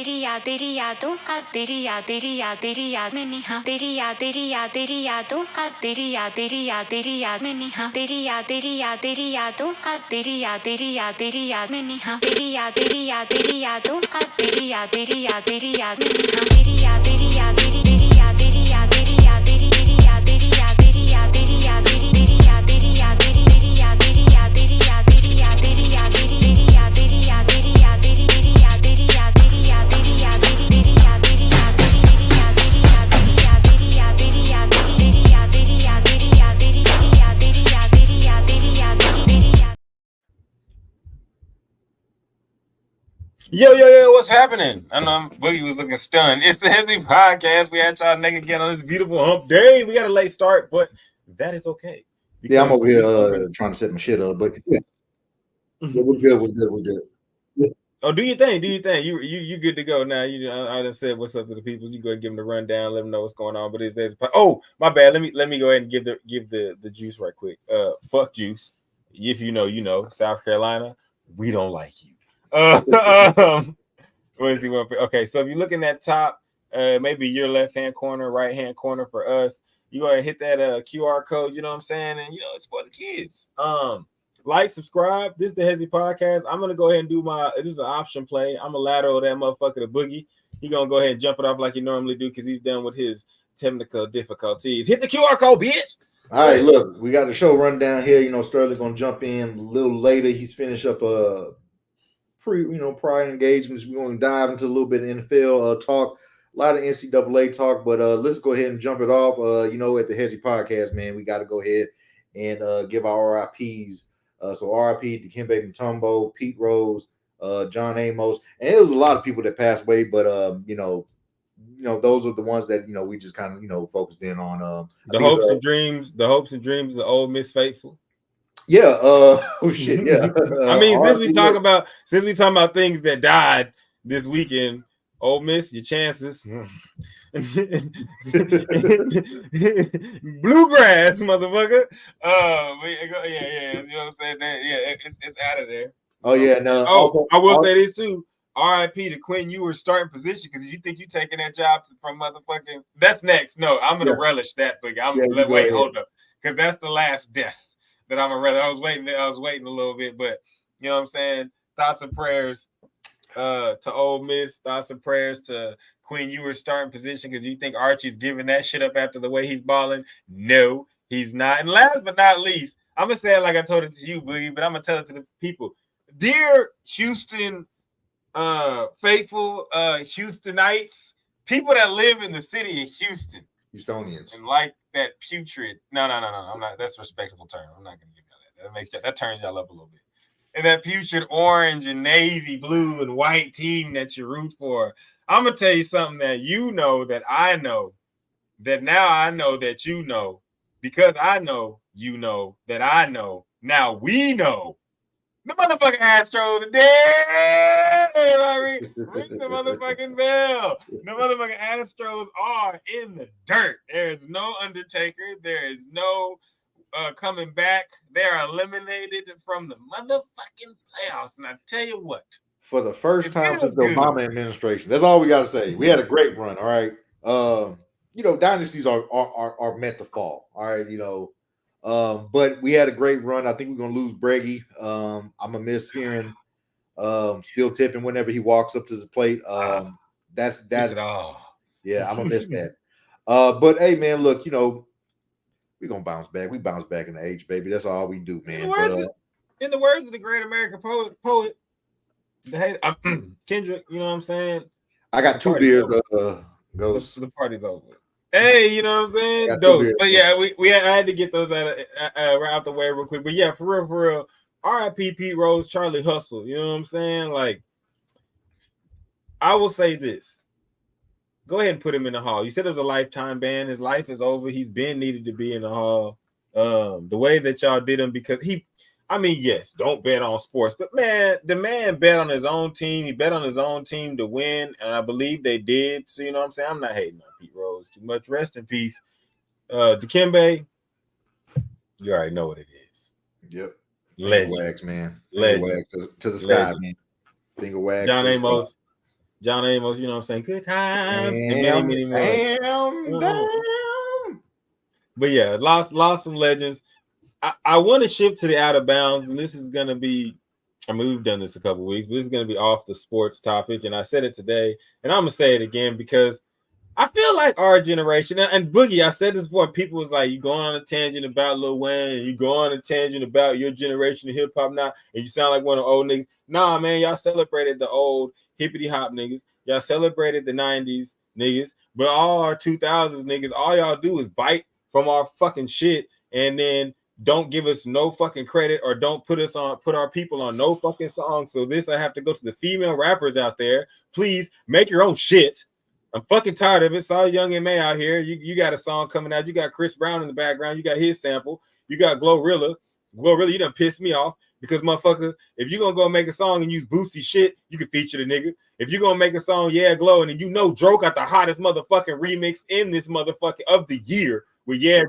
तेरी यादों का तेरी याद में निहा तेरी यादों का तेरी याद में निहा तेरी यादों का तेरी याद में निहा तेरी यादों का तेरी याद में निहा तेरी Yo, what's happening? I know Boogie was looking stunned. It's the Hesi Podcast. We had y'all nigga again on this beautiful hump day. We got a late start, but that is okay. Yeah, I'm over here trying to set my shit up, but yeah. It was good. Yeah. Oh, do your thing. You good to go now. I just said what's up to the people. You go ahead and give them the rundown, let them know what's going on. But there's my bad. Let me go ahead and give the juice right quick. Fuck juice. If you know, South Carolina, we don't like you. Let's see what. Okay, so if you're looking at top, maybe your left hand corner, right hand corner for us, you go ahead and hit that QR code. You know what I'm saying? And it's for the kids. Like, subscribe. This is the Hesi Podcast. I'm gonna go ahead and do this is an option play. I'm gonna lateral that motherfucker to Boogie. He gonna go ahead and jump it off like he normally do because he's done with his technical difficulties. Hit the QR code, bitch. All right, look, we got the show rundown here. Sterling gonna jump in a little later. He's finished up prior engagements. We're going to dive into a little bit of NFL talk, a lot of NCAA talk, but let's go ahead and jump it off. At the Hesi Podcast, man, we got to go ahead and give our RIPs. So RIP Dikembe Mutombo, Pete Rose, John Amos, and it was a lot of people that passed away, but those are the ones that we just kind of focused in on. The hopes and dreams of the Ole Miss faithful. Yeah. Oh shit. Yeah. I mean, since we talking about things that died this weekend, Ole Miss, your chances. Bluegrass, motherfucker. Yeah. You know what I'm saying? It's out of there. Oh yeah. No. I will say this too. RIP to Quinn Ewers starting position because if you think you taking that job from motherfucking, that's next. No, I'm gonna relish that, but hold up, because that's the last death. That I'm rather. I was waiting a little bit, but you know what I'm saying. Thoughts and prayers to Ole Miss. Thoughts and prayers to Quinn Ewers starting position because you think Archie's giving that shit up after the way he's balling. No, he's not. And last but not least, I'm gonna say it like I told it to you, Boogie, but I'm gonna tell it to the people. Dear Houston, faithful Houstonites, people that live in the city of Houston. Houstonians. And like that putrid. No. I'm not. That's a respectable term. I'm not gonna give y'all that. That turns y'all up a little bit. And that putrid orange and navy blue and white team that you root for. I'm gonna tell you something that that I know, that now I know that you know, because I know that I know. Now we know. The motherfucking Astros are dead. Ring the motherfucking bell. The motherfucking Astros are in the dirt. There is no Undertaker. There is no coming back. They are eliminated from the motherfucking playoffs. And I tell you what. For the first time since the Obama administration. That's all we got to say. We had a great run, all right? Dynasties are meant to fall, all right? But we had a great run. I think we're gonna lose Breggy. I'm gonna miss hearing still tipping whenever he walks up to the plate. That's it all. Yeah, I'm gonna miss that. But hey, man, look, we're gonna bounce back. We bounce back in the age, baby. That's all we do, man. In the words of the great American poet, Kendrick. You know what I'm saying? I got 2 beers. Ghost. The party's over. Hey, you know what I'm saying? Dose. But yeah, I had to get those right out the way real quick. But yeah, for real. RIP Pete Rose, Charlie Hustle. You know what I'm saying? Like, I will say this. Go ahead and put him in the hall. You said it was a lifetime ban. His life is over. He's been needed to be in the hall. The way that y'all did him, because yes, don't bet on sports, but man, the man bet on his own team. He bet on his own team to win, and I believe they did. So, you know what I'm saying? I'm not hating on Pete Rose too much. Rest in peace. Dikembe, you already know what it is. Yep. Legend. Finger wags, man. Legend. Finger wag to the sky, man. Finger wag. John Amos. John Amos, you know what I'm saying? Good times and many more. Damn. But yeah, lost some legends. I want to shift to the out of bounds, and this is gonna be. I mean, we've done this a couple weeks, but this is gonna be off the sports topic, and I said it today, and I'm gonna say it again because I feel like our generation and Boogie. I said this before. People was like, "You going on a tangent about Lil Wayne, and you go on a tangent about your generation of hip hop now, and you sound like one of the old niggas." Nah, man, y'all celebrated the old hippity hop niggas. Y'all celebrated the '90s niggas, but all our 2000s niggas, all y'all do is bite from our fucking shit, and then don't give us no fucking credit or don't put our people on no fucking songs. So this, I have to go to the female rappers out there. Please make your own shit. I'm fucking tired of it. Saw Young and May out here. You got a song coming out. You got Chris Brown in the background. You got his sample. You got Glorilla. You done pissed me off because motherfucker, if you gonna go make a song and use Boosie shit, you can feature the nigga. If you gonna make a song, yeah, Glow, and then you know Dro got the hottest motherfucking remix in this motherfucking of the year with yeah.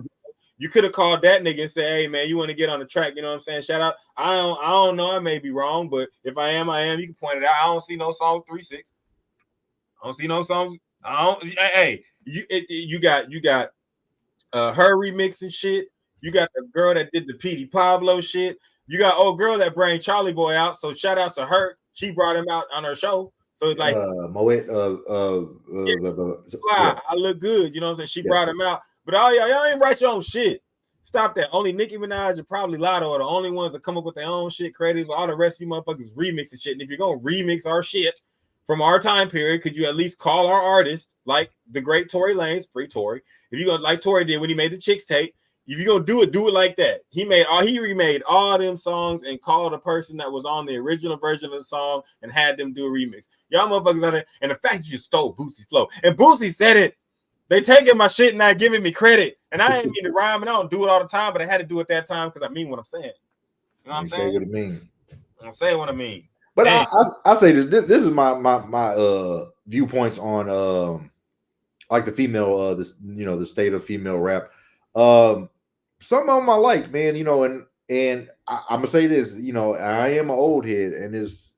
You could have called that nigga and said, "Hey man, you want to get on the track?" You know what I'm saying? Shout out. I don't know. I may be wrong, but if I am, I am. You can point it out. I don't see no song 3-6. I don't see no songs. I don't. Hey, you got her remix and shit. You got the girl that did the Petey Pablo shit. You got old girl that bring Charlie Boy out. So shout out to her. She brought him out on her show. So it's like Moet. I look good. You know what I'm saying? She brought him out. But all y'all ain't write your own shit. Stop that. Only Nicki Minaj and probably Lotto are the only ones that come up with their own shit credits. All the rest of you motherfuckers remix and shit. And if you're gonna remix our shit from our time period, could you at least call our artist like the great Tory Lanez, free Tory? If you gonna like Tory did when he made the Chicks tape, if you're gonna do it like that. He remade all them songs and called a person that was on the original version of the song and had them do a remix. Y'all motherfuckers out there, and the fact you just stole Boosie's flow. And Boosie said it. They taking my shit and not giving me credit. And I ain't mean to rhyme, and I don't do it all the time, but I had to do it that time because I mean what I'm saying. You know what I'm saying? Say what I mean. I'm saying what I mean. But I say this. This is my viewpoints on like the female the state of female rap. Some of them I like, man. And I'm gonna say this. I am an old head, and there's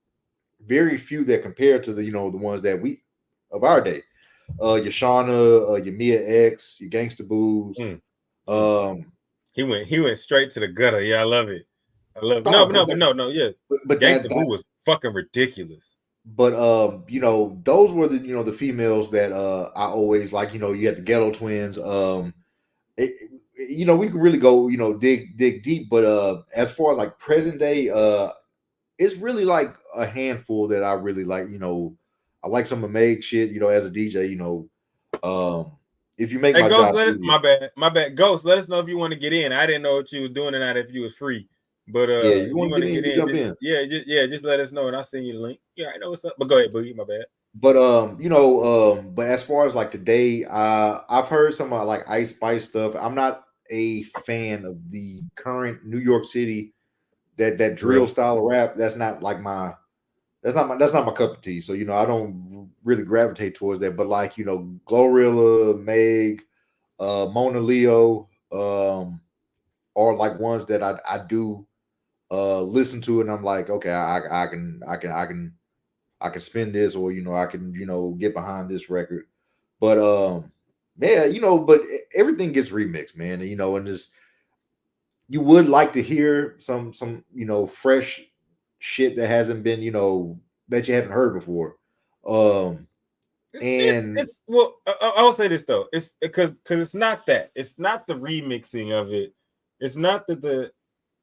very few that compare to the ones that we of our day. Your Shauna, your Mia X, your Gangsta Boos. He went straight to the gutter. Yeah, I love it. No, yeah. But Gangsta Boo was fucking ridiculous. But those were the females that I always like. You had the Ghetto Twins. We can really go dig deep. But as far as like present day, it's really like a handful that I really like. I like some of Meg shit, as a DJ, if you make my Ghost, job easy. my bad. Ghost, let us know if you want to get in. I didn't know what you was doing tonight if you was free. But if you want to get in, jump in. Yeah, just let us know and I'll send you the link. Yeah, I know what's up. But go ahead, Boogie, my bad. But but as far as like today, I've heard some like Ice Spice stuff. I'm not a fan of the current New York City that drill style of rap. That's not my cup of tea. So I don't really gravitate towards that. But like Glorilla, Meg, Mona Leo, are like ones that I do listen to, and I'm like, okay, I can spin this, or I can get behind this record. But but everything gets remixed, man. And just you would like to hear some fresh shit that hasn't been that you haven't heard before. It's well, I'll say this though, it's because it's not that, it's not the remixing of it, it's not the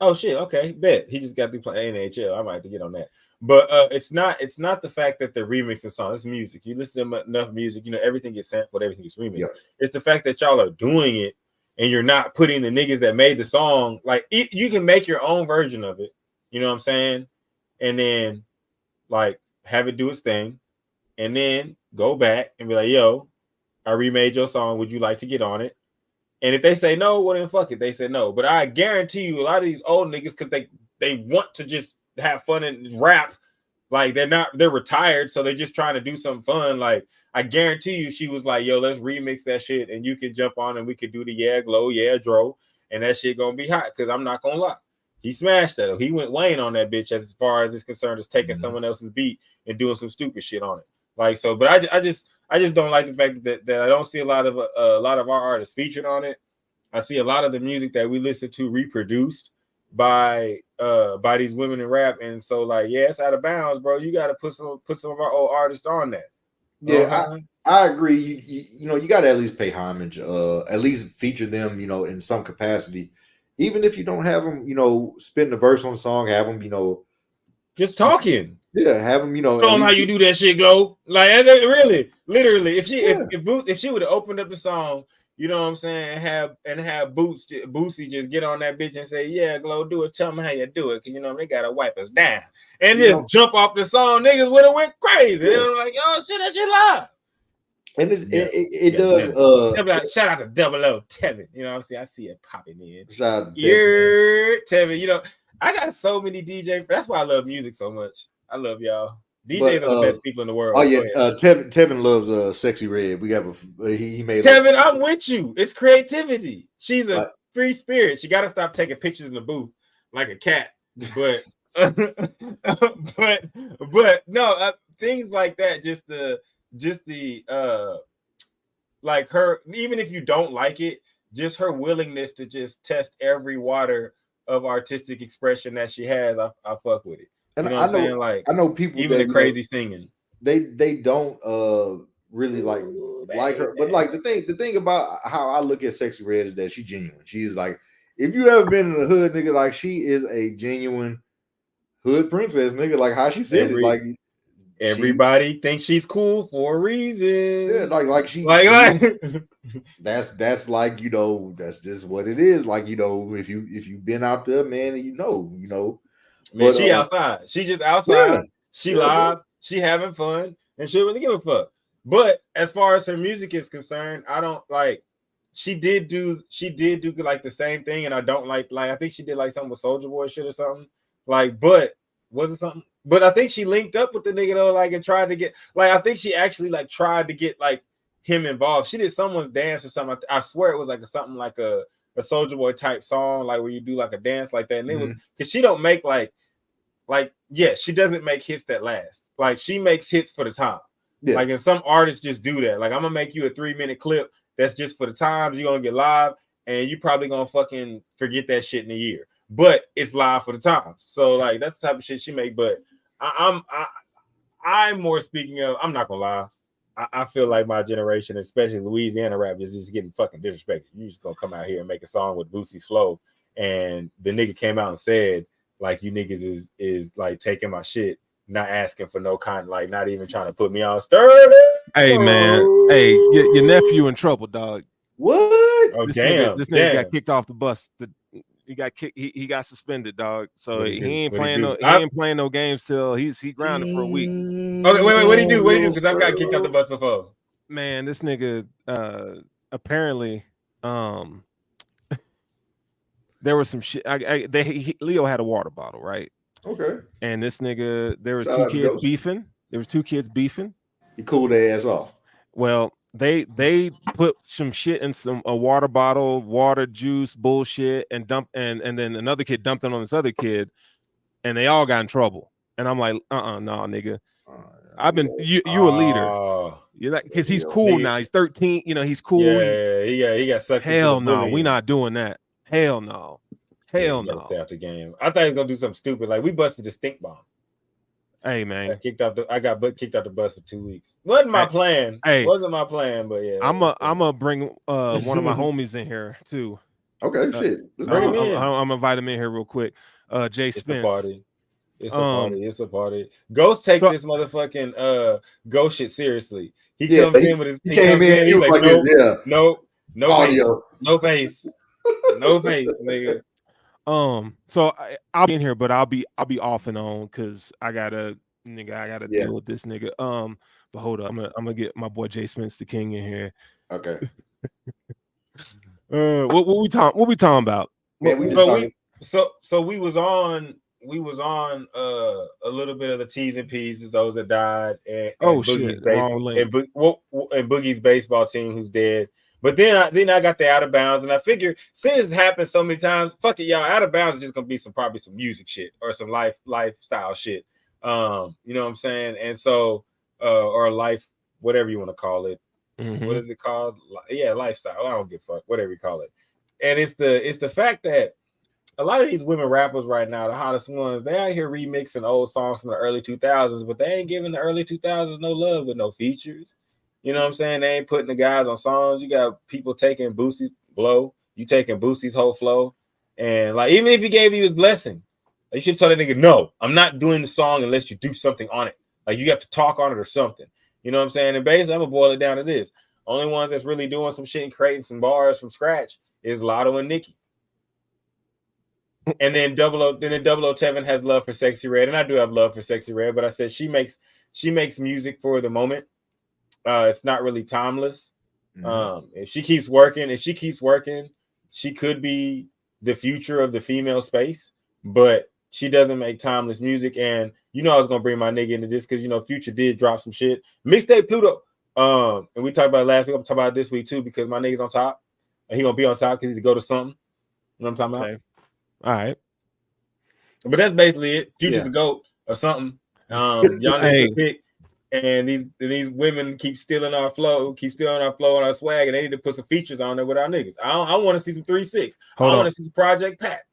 oh shit, okay, bet he just got to play NHL. I might have to get on that, but it's not the fact that they're remixing songs. It's music. You listen to enough music, everything gets sampled, everything gets remixed. It's the fact that y'all are doing it and you're not putting the niggas that made the song, like you can make your own version of it, you know what I'm saying, and then like have it do its thing, and then go back and be like, yo, I remade your song, would you like to get on it? And if they say no, well then fuck it, they say no. But I guarantee you a lot of these old niggas, because they want to just have fun and rap, like they're retired, so they're just trying to do something fun. Like I guarantee you she was like, yo, let's remix that shit and you can jump on and we could do the yeah Glow, yeah Dro, and that shit gonna be hot. Because I'm not gonna lie, he smashed that. He went Wayne on that bitch as far as it's concerned, as taking someone else's beat and doing some stupid shit on it. Like so, but I just don't like the fact that I don't see a lot of our artists featured on it. I see a lot of the music that we listen to reproduced by these women in rap, and so like it's out of bounds, bro. You got to put some of our old artists on that. Yeah, I agree. You know, you got to at least pay homage, at least feature them, you know, in some capacity. Even if you don't have them, you know, spitting the verse on the song, have them, you know, just talking. Yeah, have them, you know. Show them how you do that shit, Glow. Like, really, literally, if she would have opened up the song, you know what I'm saying, and have Boosie just get on that bitch and say, yeah, Glow, do it. Tell me how you do it. Cause you know they gotta wipe us down. And just jump off the song, niggas would have went crazy. They were like, yo, shit, that shit live. And it does. Shout out to Double O Tevin. You know what I'm saying? I see it popping in. Shout out to Tevin. You know, I got so many DJ. That's why I love music so much. I love y'all. DJs are the best people in the world. Oh yeah, Tevin loves Sexy Red. We have he made Tevin. I'm with you. It's creativity. She's a free spirit. She got to stop taking pictures in the booth like a cat. But but no, things like that. Just the like her. Even if you don't like it, just her willingness to just test every water of artistic expression that she has. I fuck with it. And you know what I'm saying? Like, I know people even the crazy singing. They don't really like her. But like the thing about how I look at Sexy Red is that she's genuine. She's like, if you ever been in the hood, nigga, like she is a genuine hood princess, nigga. Like how she said it, like everybody thinks she's cool for a reason. Yeah, like she that's like, you know, that's just what it is. Like, you know, if you've been out there, man, you know. Man, but, she outside. She just outside. Yeah, she live. She having fun, and she really give a fuck. But as far as her music is concerned, I don't like. She did do like the same thing, and I don't like. I think she did like something with Soulja Boy shit or something. Like, but was it something? But I think she linked up with the nigga though, like, and tried to get like. I think she actually like tried to get like him involved. She did someone's dance or something. I swear it was like something like a Soulja Boy type song, like where you do like a dance like that, and it was because she don't make like she doesn't make hits that last. Like she makes hits for the time. Yeah. Like, and some artists just do that. Like, I'm gonna make you a 3-minute clip that's just for the times you're gonna get live, and you probably gonna fucking forget that shit in a year. But it's live for the times. So like that's the type of shit she make. But I'm more speaking of. I'm not gonna lie. I feel like my generation, especially Louisiana rap, is just getting fucking disrespected. You just gonna come out here and make a song with Boosie's flow, and the nigga came out and said, like, you niggas is like taking my shit, not asking for no kind, like not even trying to put me on stir. Hey man, hey, your nephew in trouble, dog. What? Oh, this nigga got kicked off the bus. He got kicked. He got suspended, dog. So he ain't playing no games till he grounded for a week. Okay, wait, what do you do? Because I've got kicked off the bus before. Man, this nigga apparently there was some shit. Leo had a water bottle, right? Okay. And this nigga, there was two kids beefing. There was two kids beefing. He cooled their ass off. Well, they put some shit in a water bottle, water, juice, bullshit, and and then another kid dumped it on this other kid, and they all got in trouble. And I'm like, no, nigga. I've been you a leader. You're like, because he's cool now. He's 13. You know, he's cool. Yeah, he got sucked. Hell no, we not doing that. Hell no. Hell no. Stay out the game. I thought he was gonna do something stupid. Like, we busted the stink bomb. Hey man, I got kicked out the bus for 2 weeks. Wasn't my plan. Wasn't my plan, but yeah. I'm gonna bring one of my homies in here too. Okay, shit. Let's bring him in. I'm gonna invite him in here real quick. Jay Spence. It's a party. Ghost take this motherfucking Ghost shit seriously. He comes in with his he was like, no audio, no face, no face, nigga. So I'll be in here, but I'll be off and on because I gotta deal with this nigga. But hold up, I'm gonna get my boy Jay Spence the King in here. Okay. What we talking about? Yeah, so we was on a little bit of the T's and P's of those that died, and Boogie's baseball team who's dead. But then I got the out of bounds, and I figured since it's happened so many times, fuck it, y'all. Out of bounds is just gonna be probably some music shit or some lifestyle shit. You know what I'm saying? And so or life, whatever you want to call it. Mhm. What is it called? Yeah, lifestyle. I don't give a fuck, whatever you call it. And it's the fact that a lot of these women rappers right now, the hottest ones, they out here remixing old songs from the early 2000s, but they ain't giving the early 2000s no love with no features. You know what I'm saying? They ain't putting the guys on songs. You got people taking Boosie's blow. You taking Boosie's whole flow. And like, even if he gave you his blessing, you should tell that nigga, no, I'm not doing the song unless you do something on it. Like, you have to talk on it or something. You know what I'm saying? And basically, I'm gonna boil it down to this. Only ones that's really doing some shit and creating some bars from scratch is Lotto and Nicki. And then Double O Tevin has love for Sexy Red, and I do have love for Sexy Red, but I said she makes music for the moment. It's not really timeless. If she keeps working, she could be the future of the female space, but she doesn't make timeless music. And you know I was gonna bring my nigga into this because you know Future did drop some shit. Mixtape Pluto. And we talked about it last week. I'm talking about it this week too because my nigga's on top. And he gonna be on top because he's go to something. You know what I'm talking about? Okay. All right. But that's basically it. Future's a GOAT or something. Y'all need to pick. And these women keep stealing our flow and our swag, and they need to put some features on there with our niggas. I want to see some 3-6. I want to see some Project Pat.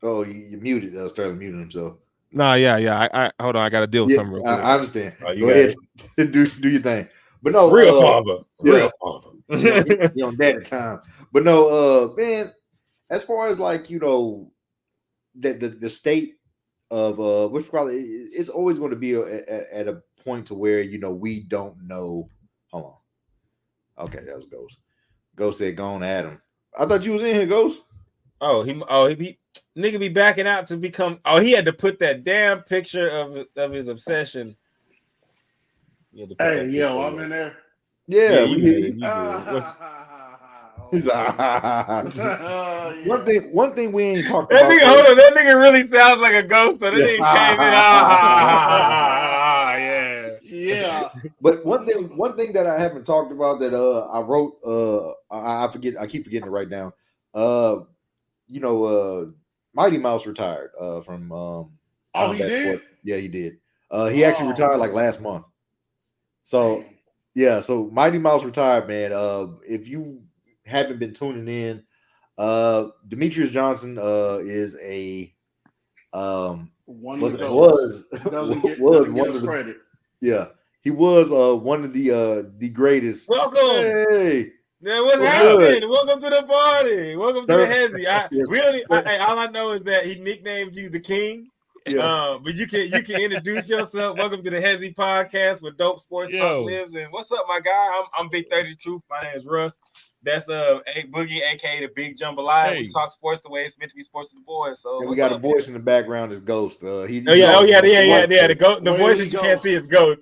Oh, you muted. Sterling muted himself. Nah, yeah. I hold on. I got to deal with something real quick. I understand. Go ahead. do your thing. But no, real father. You on that time. But no, man. As far as like the state of which probably it's always going to be at a point to where we don't know. Hold on. Okay, that was Ghost. Ghost said, "Go on, Adam." I thought you was in here, Ghost. He nigga be backing out to become. Oh, he had to put that damn picture of his obsession. Hey, yo, I'm in there. Yeah, you did. He's one thing we ain't talking that about. Nigga, hold on, that nigga really sounds like a ghost. That nigga came in. Yeah. But one thing that I haven't talked about that I wrote I forget, I keep forgetting to write down. Mighty Mouse retired from he did? Sport. Yeah, he did. He actually retired like last month. So yeah, so Mighty Mouse retired, man. If you haven't been tuning in, Demetrius Johnson is a doesn't get credit. Yeah, he was one of the greatest. Welcome. Hey. Man, what's happening? Welcome to the party. Welcome to the hesi. All I know is that he nicknamed you the King. Yeah. But you can introduce yourself. Welcome to the hesi podcast with Dope Sports Talk Lives. And what's up, my guy? I'm Big 30 Truth. My name is Russ. That's Boogie, aka the Big Jambalaya. Hey. We talk sports the way it's meant to be sports to the boys. So we got a voice in the background is Ghost. The voice that you can't see is Ghost.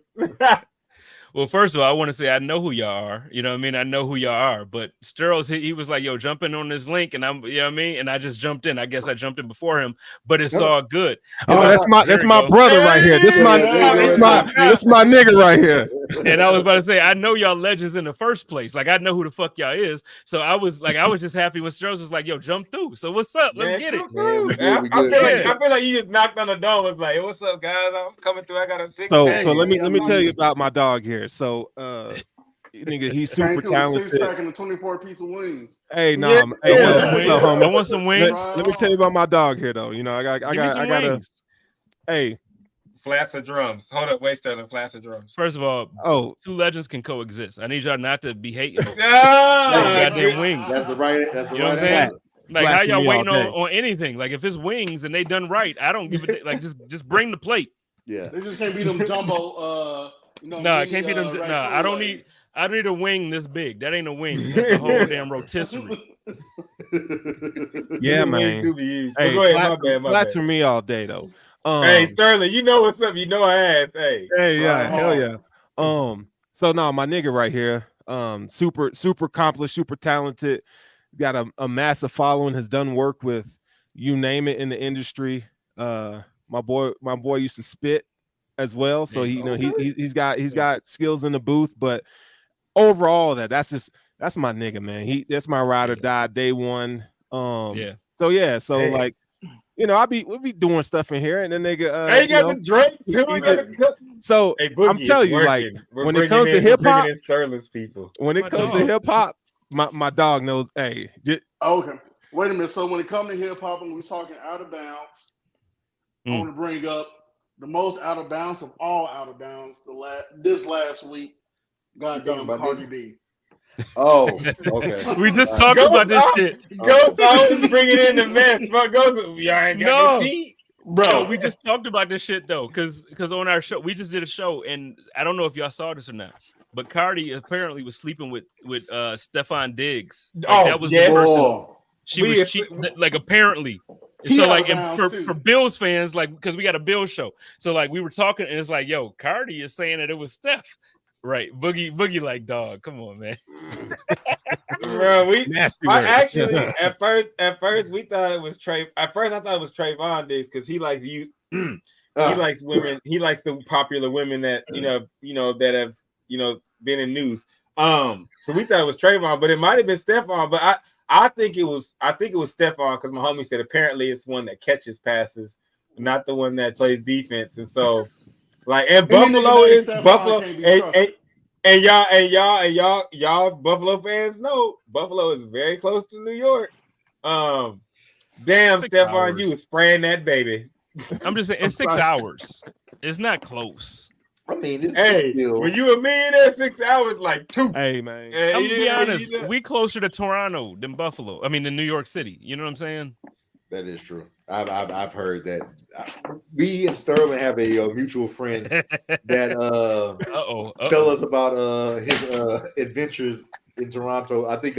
Well, first of all, I want to say I know who y'all are. You know what I mean? I know who y'all are. But Sterles, he was like, yo, jump in on this link. And I'm, you know what I mean? And I just jumped in. I guess I jumped in before him, but it's all good. Oh, that's my brother right here. This my nigga right here. And I was about to say, I know y'all legends in the first place. Like, I know who the fuck y'all is. So I was just happy when Sterles was like, yo, jump through. So what's up? Let's get it. I feel like you just knocked on the door. Was like, hey, what's up, guys? I'm coming through. I got a 6. So let me tell you about my dog here. So nigga, he's super talented. Back in the 24-piece of wings. Hey, no, yeah. I want some wings. Let me tell you about my dog here, though. You know, I gotta. Hey, flats of drums. Hold up, wait, Sterling. Flats of drums. First of all, two legends can coexist. I need y'all not to be hating. Goddamn wings. That's the right. That's the you know right what I'm saying? Like, how y'all waiting on anything? Like, if it's wings and they done right, I don't give a like. Just bring the plate. Yeah, they just can't be them jumbo. No, it can't be them. No, I don't need a wing this big. That ain't a wing. That's a whole damn rotisserie. Yeah, man. Hey, go ahead, my flats for me all day though. Hey, Sterling, you know what's up. You know I asked. Hey, yeah, hell yeah. So now my nigga right here, super accomplished, super talented, got a massive following, has done work with you name it in the industry. My boy used to spit as well, so he's got skills in the booth. But overall, that's my nigga, man. That's my ride or die day one. So you know, we be doing stuff in here, and then nigga, Hey, you got the Drake too. So Hey, Boogie, I'm telling you, like when it comes to hip hop, Sterling's people. when it comes to hip hop, my dog knows. Hey, Okay. Wait a minute. So when it comes to hip hop and we're talking out of bounds, I want to bring up the most out of bounds of all out of bounds this last week. Goddamn Cardi B. Oh, okay. We just talked about this shit. Go always bring it in the mess, bro. Go, y'all ain't got no tea. Bro, No, we just talked about this shit though, because on our show, we just did a show, and I don't know if y'all saw this or not, but Cardi apparently was sleeping with Stefan Diggs. Like, that was the person. She like apparently. So like, and for Bills fans, like, because we got a Bills show, so like we were talking, and it's like, yo, Cardi is saying that it was Steph. Right, Boogie, like, dog, come on, man. Bro, nasty actually at first we thought it was Trey. At first I thought it was Trayvon Diggs because he likes you. He likes women. He likes the popular women that you know that have been in news. So we thought it was Trayvon, but it might have been Stephon. But I think it was Stephon because my homie said apparently it's one that catches passes, not the one that plays defense, and so. Like, and Buffalo is Buffalo, and y'all Buffalo fans know Buffalo is very close to New York. Damn, Stephon, you was spraying that baby. I'm just saying, it's 6 hours. It's not close. I mean, when you a millionaire, 6 hours like 2. Hey man, I'm gonna be honest. We closer to Toronto than Buffalo. I mean, than New York City. You know what I'm saying? That is true. I've heard that. We and Sterling have a mutual friend that tell us about his adventures in Toronto. I think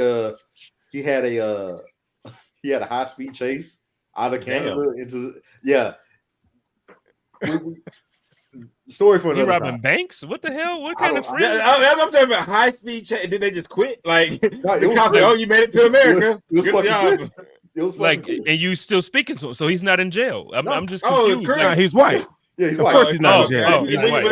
he had a high speed chase out of Canada into story for another robbing time. banks? What the hell? What kind of friends? I'm talking about high speed chase. Did they just quit? Like, No, the cops like, oh, you made it to America. It was Good job. It was like, and you still speaking to him, so he's not in jail. I'm just confused. Nah, he's white. Yeah, he's of white. course he's not in jail. Oh, he's white.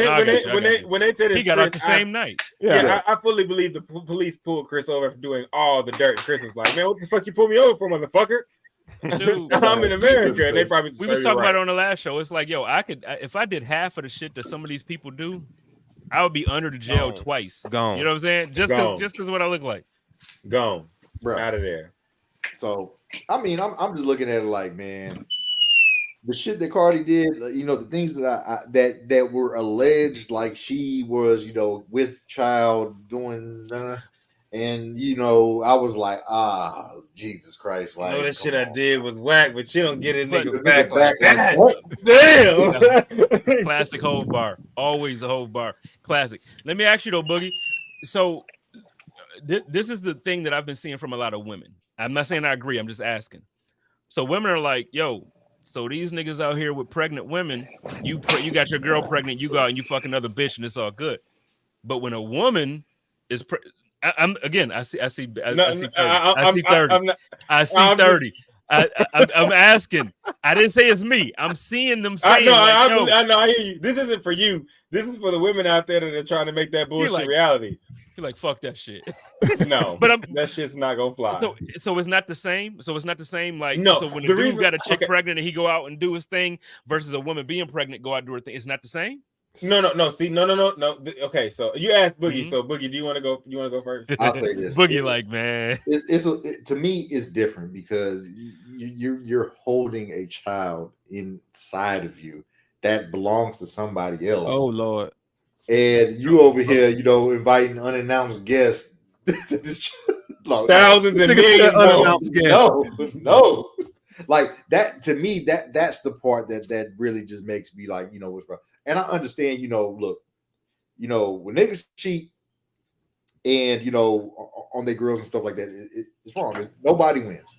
When they said he got out the same night. Yeah, I fully believe the police pulled Chris over for doing all the dirt. Chris was like, man, what the fuck you pulled me over for, motherfucker? Dude, I'm in America. And they probably we was talking about it on the last show. It's like, yo, if I did half of the shit that some of these people do, I would be under the jail twice. Gone. You know what I'm saying? Just because what I look like. Gone. Bro. Out of there. So I mean, I'm just looking at it like, man, the shit that Cardi did, the things that that were alleged, like she was, with child doing, and I was like, Jesus Christ, like, that shit I did was whack, but you don't get a nigga back like that. what? Damn. Classic Hove bar, always a Hove bar, classic. Let me ask you though, Boogie. So this is the thing that I've been seeing from a lot of women. I'm not saying I agree. I'm just asking. So women are like, yo, so these niggas out here with pregnant women, you got your girl pregnant, you go out and you fuck another bitch and it's all good. But when a woman is I see 30. I see 30. I'm asking. I didn't say it's me. I'm seeing them saying. I know. I hear you. This isn't for you. This is for the women out there that are trying to make that bullshit reality. You're like, fuck that shit. No, but that shit's not gonna fly. So it's not the same. So it's not the same. Like, no. So when the dude got a chick pregnant and he go out and do his thing versus a woman being pregnant go out and do her thing, it's not the same. No. See, no. Okay, so you asked Boogie. Mm-hmm. So Boogie, do you want to go? You want to go first? I'll say this. Boogie, man, to me, it's different because you're holding a child inside of you that belongs to somebody else. Oh Lord. And you over here, inviting unannounced guests. Thousands and millions unannounced guests. No. Like that, to me, that's the part that really just makes me like, what's wrong. And I understand, look, when niggas cheat and, on their girls and stuff like that, it's wrong. Nobody wins,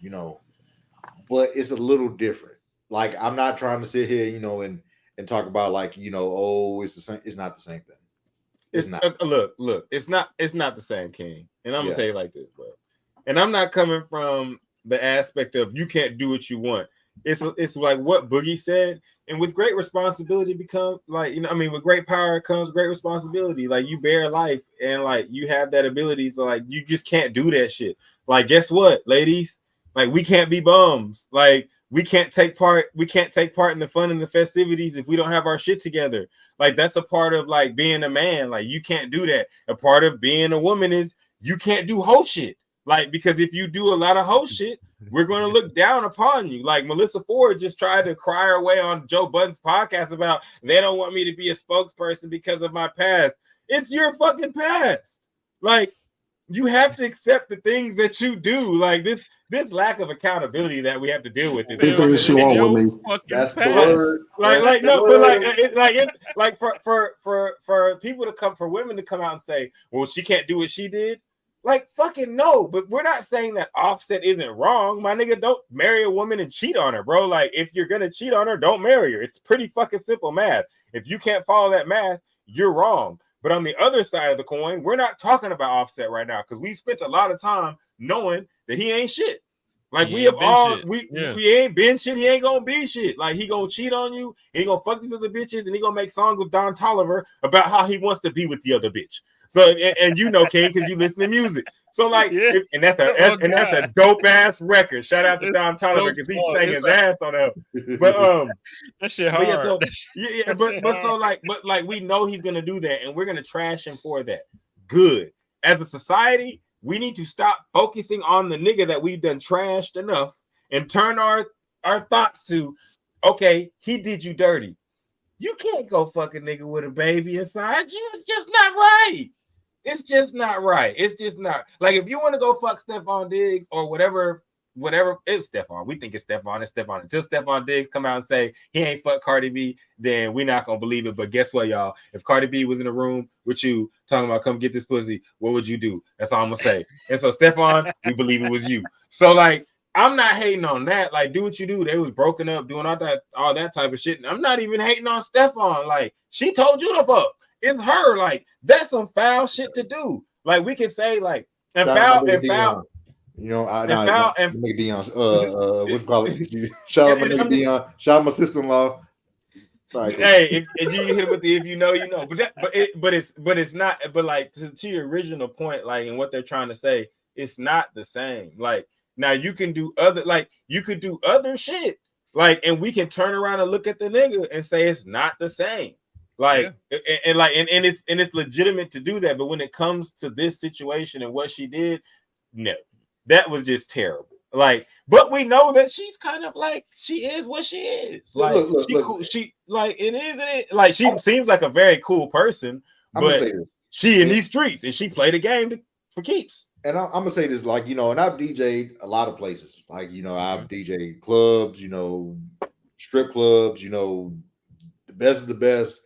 but it's a little different. Like, I'm not trying to sit here, and talk about like, it's the same. It's not the same thing. It's not. Look, it's not the same, King. And I'm gonna say it like this, bro. And I'm not coming from the aspect of you can't do what you want. It's like what Boogie said, and with great responsibility with great power comes great responsibility. Like, you bear life, and like you have that ability, so like you just can't do that shit. Like, guess what, ladies? Like, we can't be bums. Like, we can't take part in the fun and the festivities if we don't have our shit together. Like, that's a part of like being a man. Like, you can't do that. A part of being a woman is you can't do whole shit. Like, because if you do a lot of whole shit, we're going to look down upon you. Like, Melissa Ford just tried to cry her way on Joe Budden's podcast about they don't want me to be a spokesperson because of my past. It's your fucking past. Like, you have to accept the things that you do. Like, this lack of accountability that we have to deal with is she won't with me. That's the word. Like no, but like for people to come, for women to come out and say, well, she can't do what she did. Like, fucking no, but we're not saying that Offset isn't wrong. My nigga, don't marry a woman and cheat on her, bro. Like, if you're gonna cheat on her, don't marry her. It's pretty fucking simple math. If you can't follow that math, you're wrong. But on the other side of the coin, we're not talking about Offset right now because we spent a lot of time knowing that he ain't shit. Like, we have all we ain't been shit. He ain't gonna be shit. Like, he gonna cheat on you. He gonna fuck these other bitches, and he gonna make songs with Don Toliver about how he wants to be with the other bitch. So, and you know, King, because you listen to music. So, like, and that's a dope ass record. Shout out to Don Toliver because he sang his ass on that. But that shit hard. But we know he's gonna do that, and we're gonna trash him for that. Good. As a society, we need to stop focusing on the nigga that we've done trashed enough and turn our thoughts to, okay, he did you dirty. You can't go fuck a nigga with a baby inside you. It's just not right. It's just not right. It's just not. Like, if you want to go fuck Stephon Diggs or whatever, it's Stephon. We think it's Stephon. It's Stephon. Until Stephon Diggs come out and say he ain't fuck Cardi B, then we're not going to believe it. But guess what, y'all? If Cardi B was in the room with you talking about come get this pussy, what would you do? That's all I'm going to say. And so, Stephon, we believe it was you. So, like, I'm not hating on that. Like, do what you do. They was broken up, doing all that type of shit. And I'm not even hating on Stephon. Like, she told you to fuck. It's her. Like, that's some foul shit to do. Like, we can say, like, and foul. You know, make Dion. What you call it? Shout out my nigga Dion. Shout out my sister-in-law. Right. Hey, if you hit with the if you know, you know. But it's not. But like to your original point, like, and what they're trying to say, it's not the same. Like, now you can do you could do other shit. Like, and we can turn around and look at the nigga and say it's not the same. Like, and it's legitimate to do that. But when it comes to this situation and what she did, no. That was just terrible. Like, but we know that she's kind of like, she is what she is. Like, cool. She like, it isn't it. Like, she seems like a very cool person, but she in these streets and she played a game for keeps. And I'm gonna say this, like, you know, and I've DJ'd a lot of places. Like, you know, I've DJ'd clubs, you know, strip clubs, you know, the best of the best,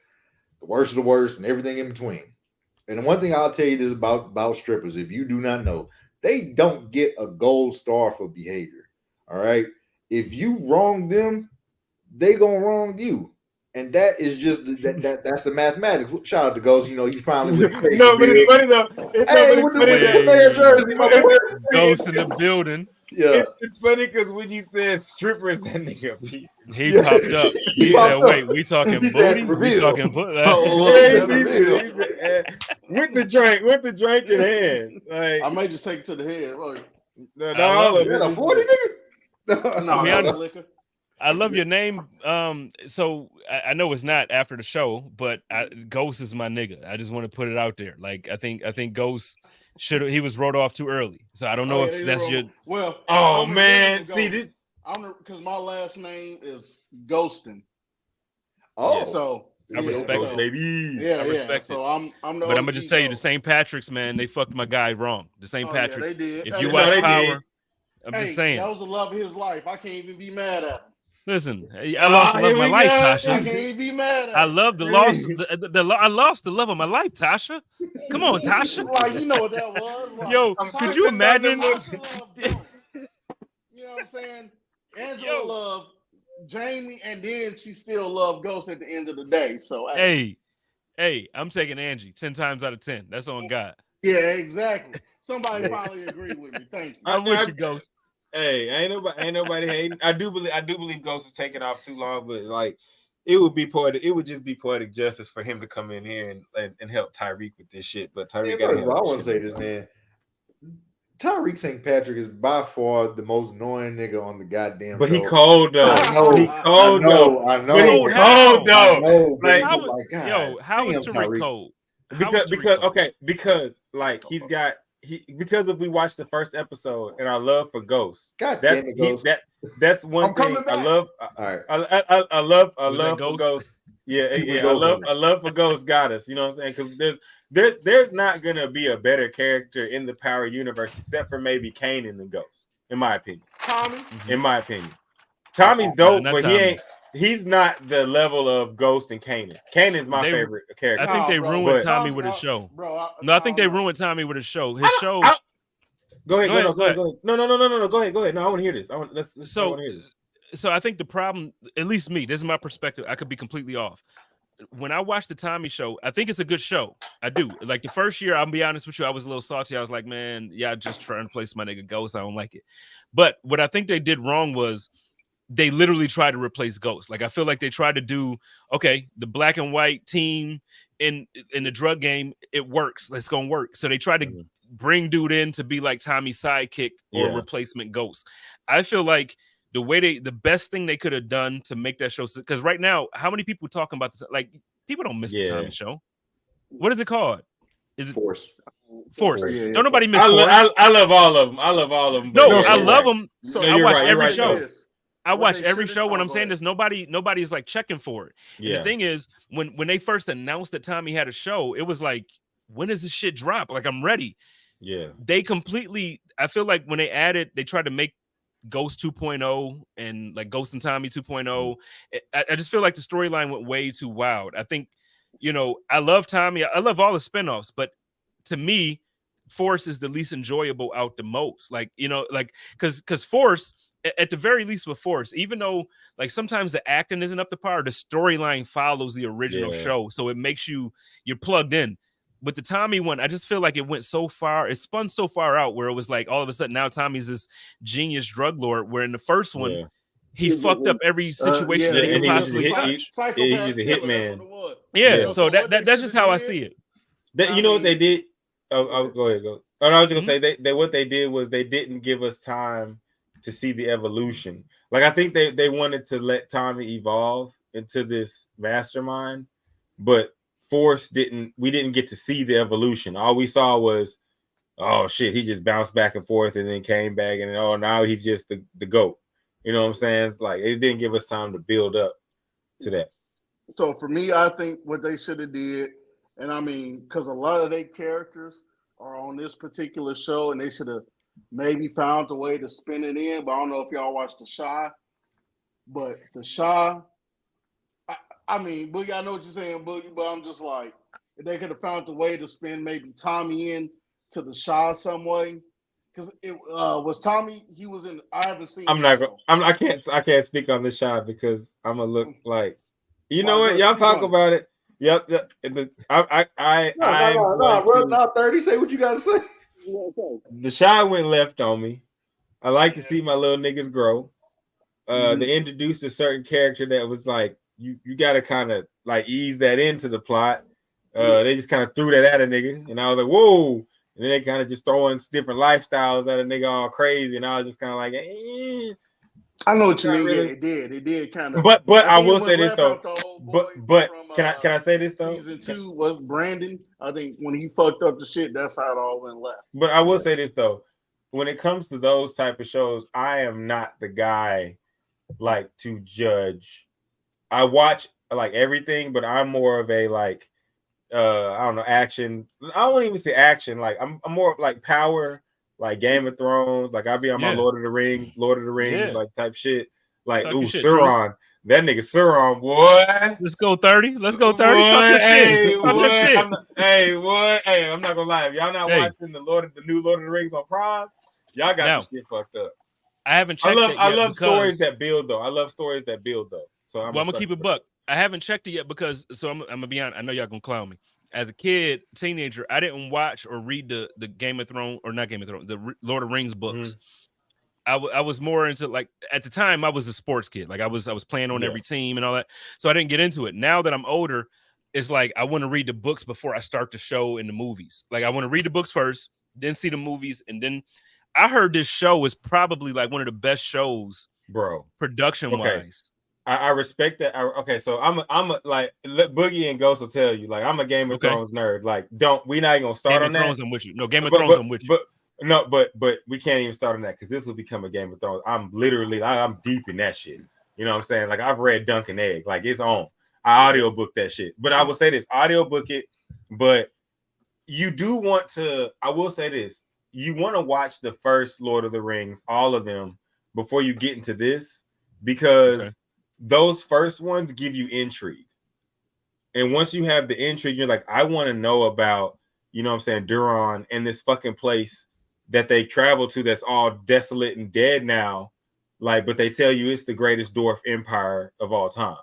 the worst of the worst, and everything in between. And the one thing I'll tell you is about strippers, if you do not know, they don't get a gold star for behavior. All right. If you wrong them, they gonna wrong you. And that is just that's the mathematics. Shout out to Ghost. You know, he's finally with the no, but it's funny though. Ghost in the building. Yeah, it's funny because when you said strippers, that nigga he popped up. He said, "Wait, we talking booty? We talking booty?" With the drink in hand. Like, I might just take it to the head. No, 40 niggas. No, liquor. I love your name. So I know it's not after the show, but Ghost is my nigga. I just want to put it out there. Like, I think Ghost he was wrote off too early. So I don't know if that's your. Well, oh man, see this. Because my last name is Ghostin. Oh, yeah, so I respect it, baby. Yeah, I respect it. So I'm the. But I'm gonna just tell you, the St. Patrick's, man, they fucked my guy wrong. The St. Patrick's. Yeah, they did. If you watch Power, I'm just saying that was the love of his life. I can't even be mad at him. Listen, I lost the love of my life, Tasha. I can't even be mad at him. I love the loss. I lost the love of my life, Tasha. Come on, Tasha. Like, you know what that was. Like, yo, could you imagine? You know what I'm saying? Angela loved Jamie, and then she still loved Ghost at the end of the day. So hey, I'm taking Angie 10 times out of 10. That's on God. Yeah, exactly. Somebody finally agreed with me. Thank you. I'm with you, Ghost. Hey, ain't nobody hating. I do believe Ghost is taking off too long, but like it would just be poetic justice for him to come in here and help Tyreek with this shit. But Tyreek got. I want to say this, man. Tyreek St. Patrick is by far the most annoying nigga on the goddamn But show. he cold though. I know, He cold though. I know. But he cold though. I know, but Like, he was like, God, how is damn, Tariq cold? Because like he's got because if we watched the first episode and our love for Ghost, God damn it, Ghost. That's one thing I love. All right. I love for Ghost. Yeah. I love for Ghost got us. You know what I'm saying? Because there's not gonna be a better character in the Power universe except for maybe Kanan than Ghost, in my opinion. Tommy. In my opinion, Tommy's dope, but he's not the level of Ghost and Kanan. Kanan's my favorite character. I think they ruined Tommy with his show. I think they ruined Tommy with his show. His show. Go ahead. No. Go ahead. No, I want to hear this. I want to hear this. So I think the problem, at least me, this is my perspective. I could be completely off. When I watched the Tommy show, I think it's a good show. I do. Like the first year, I'll be honest with you, I was a little salty. I was like, man, yeah, just trying to place my nigga Ghost. I don't like it. But what I think they did wrong was they literally tried to replace Ghost. Like I feel like they tried to do, okay, the black and white team in the drug game, it works. It's gonna work. So they tried to bring dude in to be like Tommy's sidekick or replacement Ghost. I feel like the best thing they could have done to make that show, because right now, how many people talking about this? Like people don't miss the Tommy show. What is it called? Is it Force? Yeah, don't nobody miss. I love all of them. No, I love them. So I watch every right, show. I watch every show. When I'm saying this, nobody's like checking for it. Yeah. The thing is, when they first announced that Tommy had a show, it was like, when does this shit drop? Like I'm ready. Yeah. They completely. I feel like when they tried to make Ghost 2.0 and like Ghost and Tommy 2.0. I just feel like the storyline went way too wild. I think, I love Tommy. I love all the spinoffs, but to me, Force is the least enjoyable out the most. Like, because Force, at the very least with Force, even though like sometimes the acting isn't up to par, the storyline follows the original show. So it makes you're plugged in. With the Tommy one, I just feel like it went so far, it spun so far out where it was like all of a sudden now Tommy's this genius drug lord, where in the first one, he fucked up every situation that he could possibly touch. He's a hitman. Yeah, so that's just how I see it. You know what they did? Oh, go ahead. Go. Oh, no, I was gonna say they what they did was they didn't give us time to see the evolution. Like I think they wanted to let Tommy evolve into this mastermind, but Force we didn't get to see the evolution. All we saw was, oh shit, he just bounced back and forth and then came back and now he's just the GOAT. You know what I'm saying? It's like it didn't give us time to build up to that. So for me, I think what they should have did, and I mean, because a lot of their characters are on this particular show, and they should have maybe found a way to spin it in. But I don't know if y'all watched The Chi, but The Chi. I mean, Boogie, I know what you're saying, Boogie, but I'm just like, if they could have found a way to spin maybe Tommy in to The Chi some way, because it was Tommy. He was in. I haven't seen. I can't speak on The Chi because I'm gonna look like. You know what? Y'all talk about it. Yep. No, 30. Say what you gotta say. The Chi went left on me. I like to see my little niggas grow. They introduced a certain character that was like. You got to kind of like ease that into the plot. They just kind of threw that at a nigga, and I was like, whoa. And then they kind of just throwing different lifestyles at a nigga all crazy, and I was just kind of like, I know what you mean. Really. Yeah, it did kind of. But I will say this though. But can I say this though? Season 2 was Brandon. I think when he fucked up the shit, that's how it all went left. But I will say this though. When it comes to those type of shows, I am not the guy like to judge. I watch like everything, but I'm more of a like I don't know, action. I won't even say action. Like I'm more of like power, like Game of Thrones. Like I'll be on my Lord of the Rings, like type shit. Like Sauron, that nigga Sauron, boy. Let's go 30. Let's go 30. Talk your shit. Talk your shit. I'm not gonna lie. If y'all not watching the new Lord of the Rings on Prime, y'all got this shit fucked up. I haven't checked. I love stories that build though. So I'm gonna keep it buck. I haven't checked it yet because I'm gonna be honest. I know y'all gonna clown me. As a kid, teenager, I didn't watch or read the Game of Thrones or not Game of Thrones, the Lord of the Rings books. I was more into like at the time I was a sports kid. Like I was playing on every team and all that. So I didn't get into it. Now that I'm older, it's like I want to read the books before I start the show and the movies. Like I want to read the books first. didn't see the movies, and then I heard this show is probably like one of the best shows, bro, production wise. I respect that. Okay, so I'm a like Boogie and Ghost will tell you, like I'm a Game of Thrones nerd. Like, we not even gonna start on that. Game of Thrones, I'm with you. No, Game of Thrones, I'm with you. But we can't even start on that because this will become a Game of Thrones. I'm deep in that shit. You know what I'm saying? Like I've read Dunk and Egg. Like it's on. I audiobook that shit. But I will say this, audiobook it. But you do want to, I will say this, you want to watch the first Lord of the Rings, all of them, before you get into this, because those first ones give you intrigue. And once you have the intrigue, you're like, I want to know about, you know what I'm saying, Duron and this fucking place that they travel to that's all desolate and dead now. Like, but they tell you it's the greatest dwarf empire of all time.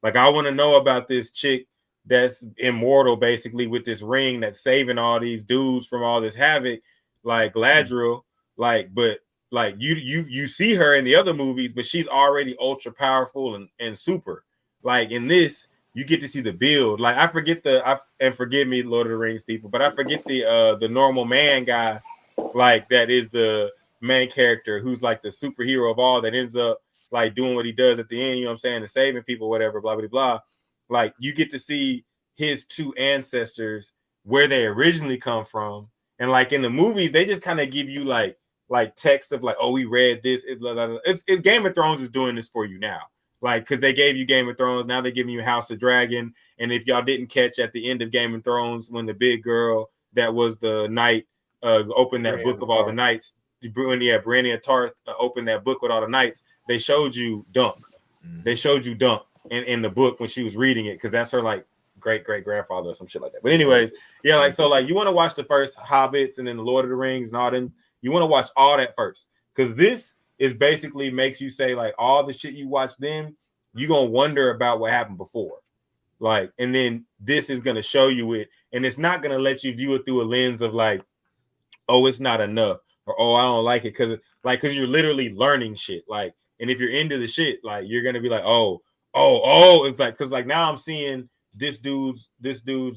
Like, I want to know about this chick that's immortal, basically, with this ring that's saving all these dudes from all this havoc, like Galadriel. Like, but like you see her in the other movies, but she's already ultra powerful and super. Like in this, you get to see the build. Like I forget and forgive me, Lord of the Rings people, but I forget the normal man guy, like that is the main character who's like the superhero of all that ends up like doing what he does at the end, you know what I'm saying, and saving people, whatever, blah, blah, blah. Like you get to see his two ancestors, where they originally come from. And like in the movies, they just kind of give you like text of like, oh, we read this. It's Game of Thrones is doing this for you now. Like, because they gave you Game of Thrones, now they're giving you House of Dragon. And if y'all didn't catch at the end of Game of Thrones, when the big girl that was the knight opened that book of all the knights, Brienne of Tarth opened that book with all the knights, they showed you Dunk. They showed you Dunk in the book when she was reading it, because that's her like great-great-grandfather or some shit like that. But anyways, yeah, like so like you want to watch the first Hobbits and then the Lord of the Rings and all them. You want to watch all that first, because this is basically makes you say like all the shit you watch then, you're gonna wonder about what happened before. Like, and then this is gonna show you it, and it's not gonna let you view it through a lens of like, oh, it's not enough, or oh, I don't like it, because you're literally learning shit. Like, and if you're into the shit, like you're gonna be like, oh, it's like, because like now I'm seeing this dude's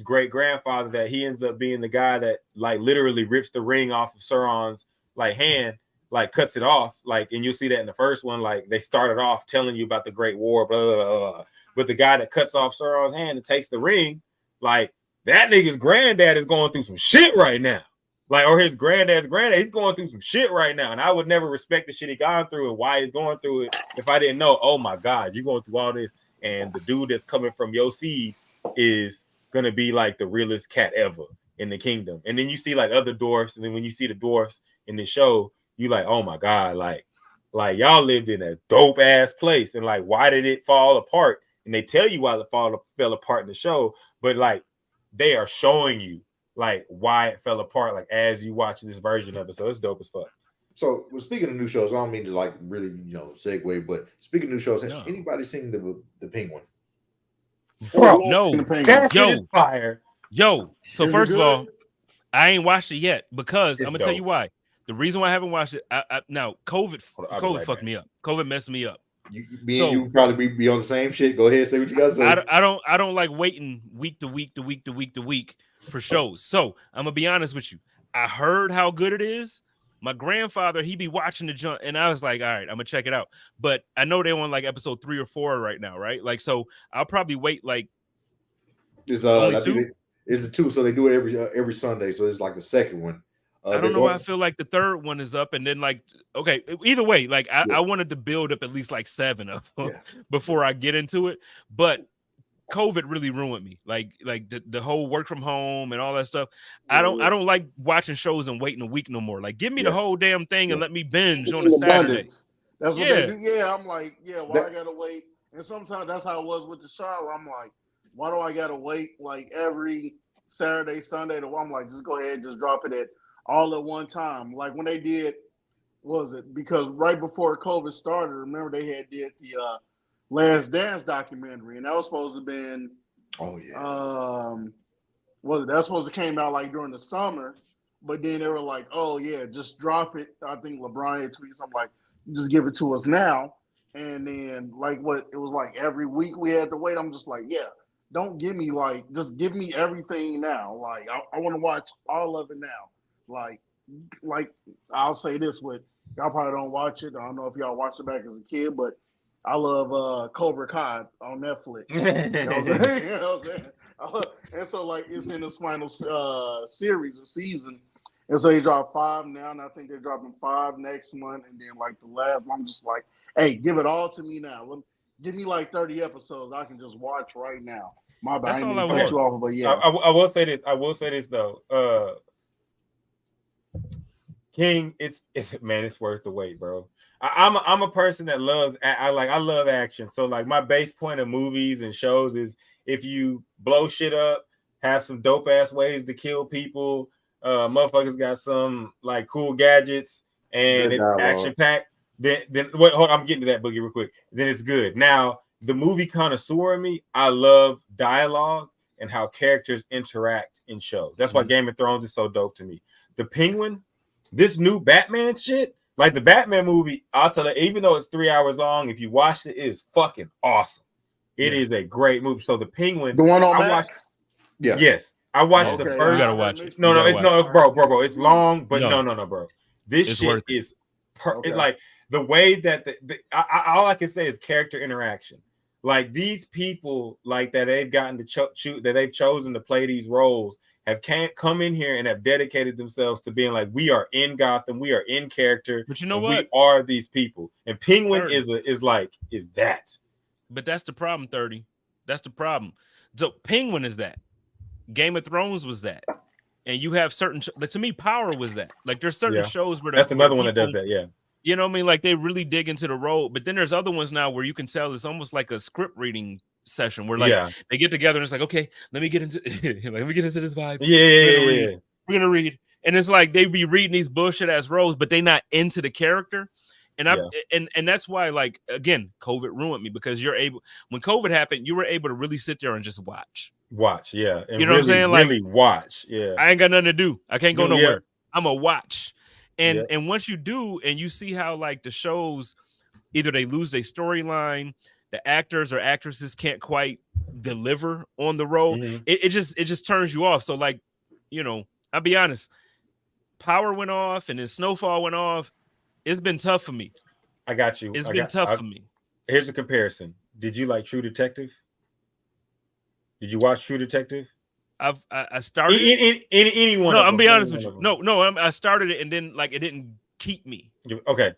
great grandfather that he ends up being the guy that like literally rips the ring off of Sauron's like hand, like cuts it off, like, and you'll see that in the first one, like they started off telling you about the Great War, blah, blah, blah, blah. But the guy that cuts off Sauron's hand and takes the ring, like that nigga's granddad is going through some shit right now. Like, or his granddad's granddad, he's going through some shit right now. And I would never respect the shit he gone through and why he's going through it if I didn't know, oh my God, you're going through all this. And the dude that's coming from your seed is going to be like the realest cat ever in the kingdom. And then you see like other dwarfs. And then when you see the dwarfs in the show, you like, oh my God, like y'all lived in a dope ass place. And like, why did it fall apart? And they tell you why it fell apart in the show. But like, they are showing you like why it fell apart, like as you watch this version of it. So it's dope as fuck. So, well, speaking of new shows, I don't mean to like really, segue, but speaking of new shows, has anybody seen the Penguin? Bro, no, that shit is fire. Yo, so first of all, I ain't watched it yet because I'm gonna tell you why. The reason why I haven't watched it, now COVID fucked me up. COVID messed me up. You probably be on the same shit. Go ahead, say what you got to say. I don't like waiting week to week for shows. So I'm gonna be honest with you. I heard how good it is. My grandfather, he be watching the junk, and I was like, all right, I'm gonna check it out. But I know they're on like episode 3 or 4 right now, right? Like, so I'll probably wait like only 2. It's the 2, so they do it every Sunday. So it's like the second one. I don't know why I feel like the third one is up, and then like, okay, either way, like I wanted to build up at least like 7 of them before I get into it. But COVID really ruined me. Like the whole work from home and all that stuff. I don't like watching shows and waiting a week no more. Like, give me the whole damn thing and let me binge on a Saturday. That's what they do. Yeah, I'm like, why I gotta wait? And sometimes that's how it was with the Charlotte. I'm like, why do I gotta wait like every Saturday, Sunday? I'm like, just go ahead, just drop it all at one time. Like when they did, because right before COVID started, remember they did the Last Dance documentary, and that was supposed to have been that's supposed to came out like during the summer, but then they were like, oh yeah, just drop it. I think LeBron had tweeted something like, just give it to us now. And then like it was like every week we had to wait. I'm just like, don't give me just give me everything now. Like I want to watch all of it now. Like like I'll say this with y'all probably don't watch it. I don't know if y'all watched it back as a kid, but I love Cobra Kai on Netflix. You know what I'm saying? You know what I'm saying? And so like it's in its final series or season. And so they dropped 5 now, and I think they're dropping 5 next month. And then like the last one, I'm just like, hey, give it all to me now. Give me like 30 episodes I can just watch right now. My bad. That's I all ain't I mean to cut want. you off, but yeah. I will say this. I will say this though. King, it's man, it's worth the wait, bro. I'm a person that loves I love action. So like my base point of movies and shows is if you blow shit up, have some dope ass ways to kill people, motherfuckers got some like cool gadgets and Good it's dialogue. action packed. Then wait, hold on, I'm getting to that boogie real quick. Then it's good. Now the movie connoisseur in me, I love dialogue and how characters interact in shows. That's why Game of Thrones is so dope to me. The Penguin. This new Batman shit, like the Batman movie, also even though it's 3 hours long, if you watch it, it is fucking awesome. It is a great movie. So the Penguin, The one on I Max? watched. Yeah. Yes, I watched the You first. gotta watch it. No, bro. It's long, but no, bro. This It's shit worth is like the way that all I can say is character interaction. Like these people, like that they've gotten to that they've chosen to play these roles, have come in here and have dedicated themselves to being like, we are in Gotham, we are in character, but you know what? We are these people. And Penguin 30. is that. But that's the problem, 30. That's the problem. So Penguin is that. Game of Thrones was that. And you have certain like to me, Power was that. Like there's certain shows where that's another one that does that, yeah. You know what I mean? Like they really dig into the role. But then there's other ones now where you can tell it's almost like a script reading session where like they get together and it's like, okay, let me get into this vibe. Yeah. We're gonna read. And it's like they be reading these bullshit ass roles, but they not into the character. And and that's why, like, again, COVID ruined me because when COVID happened, you were able to really sit there and just watch. Yeah. And you know what I'm saying? Like really watch. Yeah. I ain't got nothing to do. I can't go nowhere. I'm a watch. And once you do, and you see how like the shows, either they lose their storyline, the actors or actresses can't quite deliver on the role. It just turns you off. So like, you know, I'll be honest, Power went off and then Snowfall went off. It's been tough for me. I got you. It's been tough for me. Here's a comparison. Did you like True Detective? Did you watch True Detective? I started anyone. No, I'm be honest with you. No, I started it and then like it didn't keep me. Okay.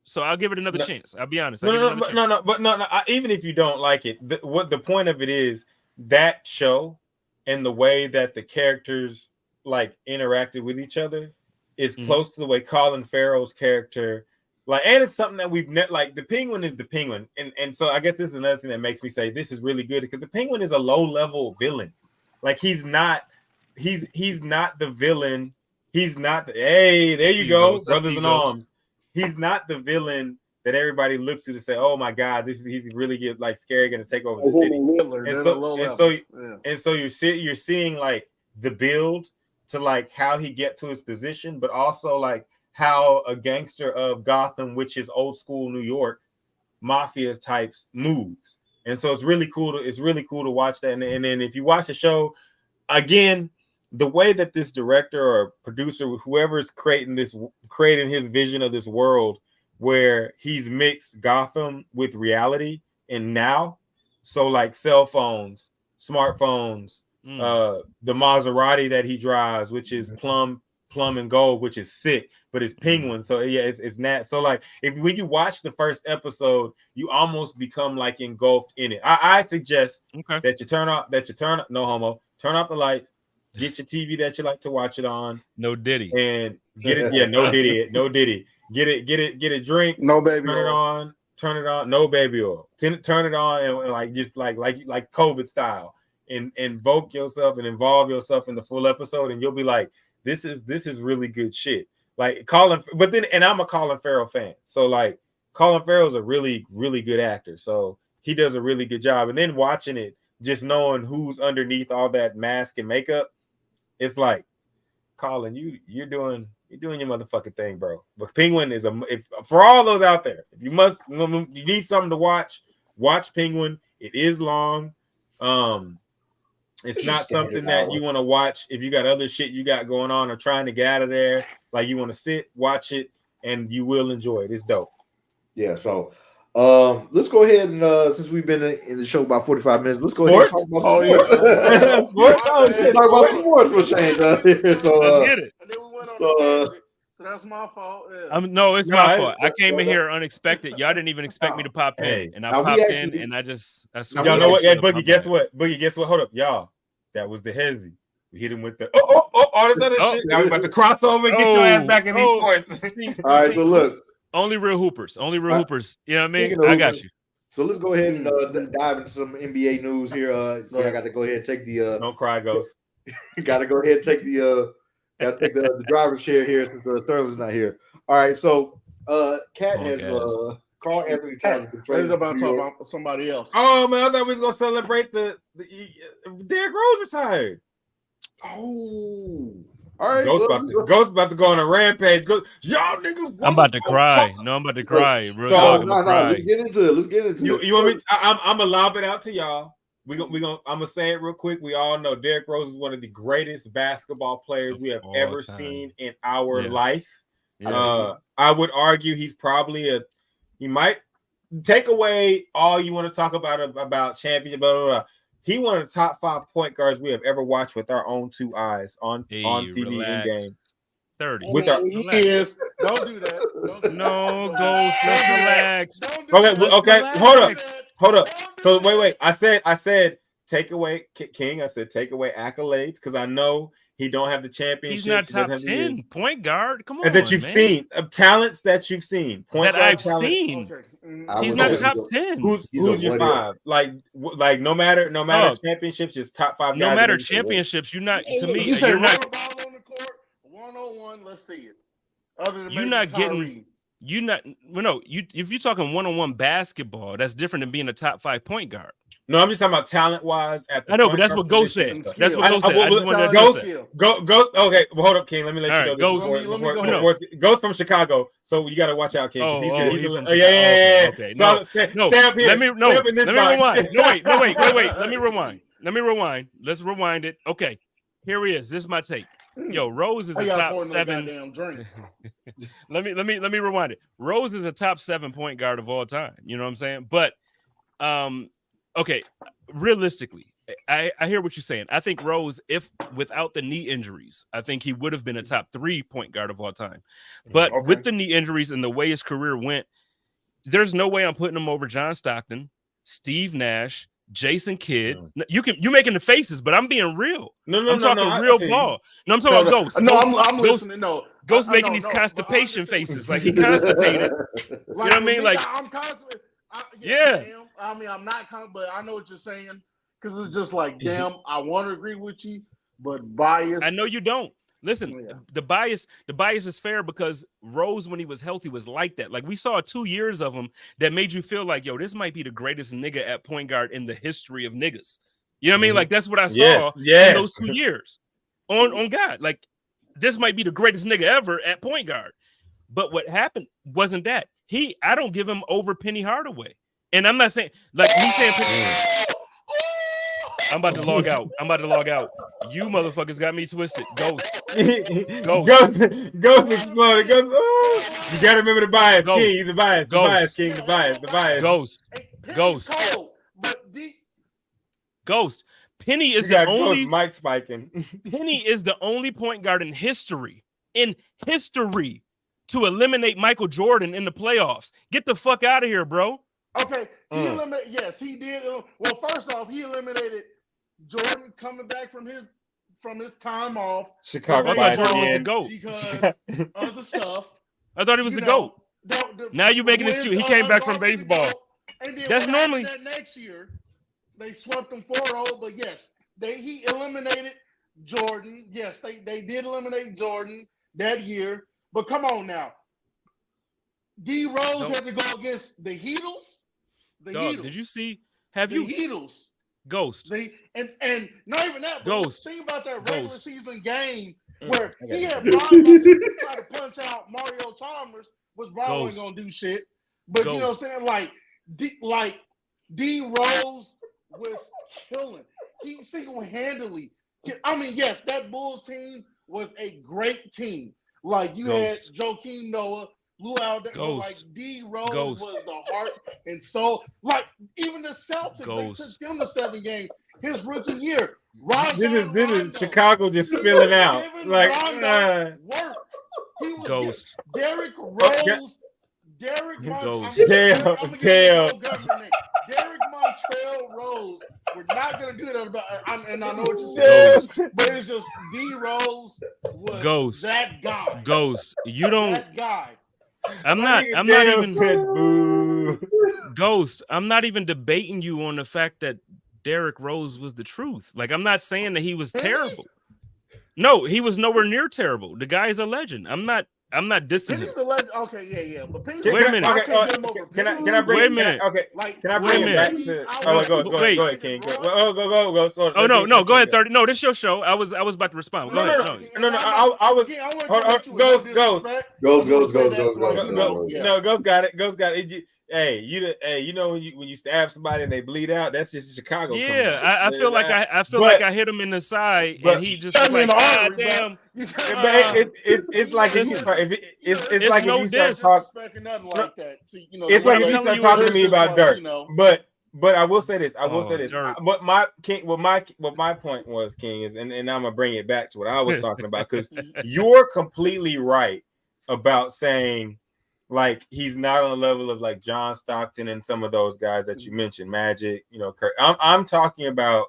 So I'll give it another chance. I'll be honest. Even if you don't like it, what the point of it is, that show and the way that the characters like interacted with each other is close to the way Colin Farrell's character, like, and it's something that we've like the Penguin is the Penguin, and so I guess this is another thing that makes me say this is really good because the Penguin is a low level villain. Like he's not the villain. He's not hey, there you go, brothers in arms. He's not the villain that everybody looks to say, "Oh my God, he's really get like scary, going to take over the city." And so you're seeing like the build to like how he get to his position, but also like how a gangster of Gotham, which is old school New York mafia types, moves. And so it's really cool to watch that. And then if you watch the show again, the way that this director or producer, whoever is creating his vision of this world, where he's mixed Gotham with reality and now, so like cell phones, smartphones, the Maserati that he drives, which is plum and gold, which is sick, but it's Penguin. So yeah, it's not. So like when you watch the first episode, you almost become like engulfed in it. I suggest that you turn off no homo, turn off the lights, get your TV that you like to watch it on. No Diddy. And get it. Yeah, no Diddy. Get a drink. No baby oil. Turn it on. No baby oil. Turn it on and like just like COVID style, and invoke yourself and involve yourself in the full episode, and you'll be like, this is really good shit. Like Colin, but then, and I'm a Colin Farrell fan, so like Colin Farrell's a really, really good actor, so he does a really good job. And then watching it, just knowing who's underneath all that mask and makeup, it's like, Colin, you're doing your motherfucking thing, bro. But Penguin is for all those out there, if you need something to watch Penguin. It is long. It's not something that you want to watch if you got other shit you got going on or trying to get out of there. Like you want to sit, watch it, and you will enjoy it. It's dope. Yeah, so let's go ahead and since we've been in the show about 45 minutes, let's go ahead and talk about sports. Sports. Oh, shit. Talk about sports for change. So let's get it. And then we went on a tangent, so that's my fault. Yeah. No, it's my fault. I came in here unexpected. Y'all didn't even expect me to pop in, and I popped in, and I y'all know what? Yeah, Boogie. Guess what? Boogie. Guess what? Hold up, y'all. That was the hesi. We hit him with the all this other shit. Now we about to cross over and get your ass back in these sports. All right, so look. Only real hoopers. Only real hoopers. You know what I mean? I got you. So let's go ahead and dive into some NBA news here. See, I got to go ahead and take the. Don't cry, Ghost. Got to go ahead and take the. Got to take the driver's chair here since Sterling's not here. All right, so Cat has Carl Anthony Towns. He's about to talk about somebody else. Oh man, I thought we was gonna celebrate the Derrick Rose retired. Oh. All right, Ghost about to go on a rampage. Y'all niggas. I'm about to cry. No, I'm about to cry. Real talk, let's get into it. Let's get into it. You want me? I'm gonna lob it out to y'all. I'm gonna say it real quick. We all know Derrick Rose is one of the greatest basketball players we have ever seen in our life. Yeah. I would argue he's probably he might take away all you want to talk about championship, blah, blah, blah. He one of the top 5 point guards we have ever watched with our own 2 eyes on TV in game. 30. With our yes, don't do that. No, Ghost, let's relax. Okay. Hold up. So wait. I said take away King. I said take away accolades because I know he don't have the championship. He's not top 10 point guard. Come on, and that you've seen talents that you've seen. Point that I've seen. Okay. He's not top 10. Who's your 5? Like no matter championships, just top 5 guys. No matter championships, you're not to me. You're not ball on the court, 1-on-1. Let's see it. Other than you're not getting. You're not. Well, no. If you're talking 1-on-1 basketball, that's different than being a top 5 point guard. No, I'm just talking about talent wise. I know, but that's what Ghost said. That's what Ghost said. I just wanted to Ghost. Okay, well, hold up, King. Let me let you know. Ghost. Ghost from Chicago, so you got to watch out, King. Yeah. Okay. So stay up here. Let me rewind. No, wait. Let me rewind. Let's rewind it. Okay, here he is. This is my take. Yo, Rose is a top 7. Let me rewind it. Rose is a top 7 point guard of all time. You know what I'm saying? But okay, realistically, I hear what you're saying. I think Rose, if without the knee injuries, I think he would have been a top 3 point guard of all time. But with the knee injuries and the way his career went, there's no way I'm putting him over John Stockton, Steve Nash, Jason Kidd. You're making the faces, but I'm being real. I'm talking real ball. No, I'm talking about Ghost. No, I'm listening. No, Ghost making these constipation faces, like he constipated. You know what I mean? Like I'm constipated. Yeah. I mean, I'm not but I know what you're saying because it's just like, damn, I want to agree with you, but bias. I know you don't. Listen, the bias is fair because Rose, when he was healthy, was like that. Like we saw 2 years of him that made you feel like, yo, this might be the greatest nigga at point guard in the history of niggas. You know what I mean? Like that's what I saw in those 2 years. On God, like this might be the greatest nigga ever at point guard. But what happened wasn't that. I don't give him over Penny Hardaway. And I'm not saying like me saying I'm about to log out. You motherfuckers got me twisted. Ghost exploded. Ghost. Oh. You gotta remember the bias, King. He's the bias. The bias, King. The bias. Ghost. Penny is the only Mike spiking. Penny is the only point guard in history to eliminate Michael Jordan in the playoffs. Get the fuck out of here, bro. Okay, yes, he did. Well, first off, he eliminated Jordan coming back from his time off. Chicago. I thought Jordan was the GOAT because of the stuff. I thought he was the GOAT. Now you're making an excuse. He came back from baseball. That's normally that next year. They swept him 4-0, but yes, he eliminated Jordan. Yes, they did eliminate Jordan that year. But come on now. D Rose had to go against the Heatles. Did you see? Heatles? Ghost. And not even that. Ghost. Think about that regular season game where he had Brian to try to punch out Mario Chalmers, which Brian wasn't gonna do shit. But you know what I'm saying? Like D Rose was killing. He single-handedly. I mean, yes, that Bulls team was a great team. Like you Ghost. had Joakim Noah, Lou Alda, but like Ghost. D Rose Ghost. was the heart and soul. Like even the Celtics, Ghost. they took them to 7 games his rookie year. This is Rondo, Chicago just spilling out. giving Like, Rondo work. He was Ghost. Derrick Rose. Derrick Ghost. Dale. Derrick Montrell Rose. We're not gonna do that, and I know what you're saying, Ghost. but it's just D Rose was Ghost. that guy. Ghost. You don't. That guy. I'm not even said boo. Ghost. I'm not even debating you on the fact that Derrick Rose was the truth. Like, I'm not saying that he was terrible. No, he was nowhere near terrible. The guy is a legend. I'm not dissing him. Penny's a legend. Okay, yeah. But Penny's Wait a minute. Can I bring? Wait a minute. Can I bring it back to? Oh, go ahead, King. Go. Oh no, go ahead. 30. No, this is your show. I was about to respond. Go ahead. No. I was. Ghost. No, Ghost got it. Hey, you know when you stab somebody and they bleed out, that's just Chicago. Yeah, I feel like I hit him in the side, and he just was like, God damn. It's like if you start talking to me about dirt. But I will say this. What my point was, King, is, and I'm gonna bring it back to what I was talking about, because you're completely right about saying, like, he's not on the level of like John Stockton and some of those guys that you mentioned, Magic, Kurt. I'm talking about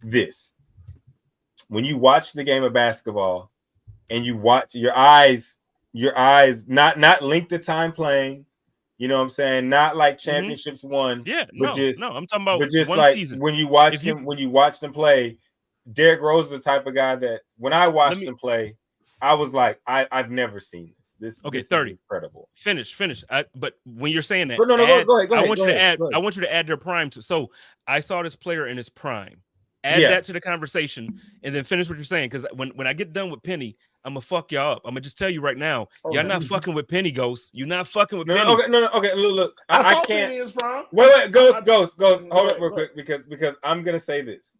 this. When you watch the game of basketball and you watch your eyes not length of time playing, you know what I'm saying? Not like championships won. Yeah, no, I'm talking about just one like season. when you watch them play, Derrick Rose is the type of guy that when I watched him play, I was like, I've never seen this. This 30. Is incredible. Finish. But when you're saying that, go ahead. I want you to add their prime to. So I saw this player in his prime. Add that to the conversation, and then finish what you're saying. Because when I get done with Penny, I'm gonna fuck y'all up. I'm gonna just tell you right now, y'all not fucking with Penny, Ghost. You're not fucking with Penny. Okay. Look. I can't. Penny is prime. Wait, Ghost. Hold up real quick, because I'm gonna say this.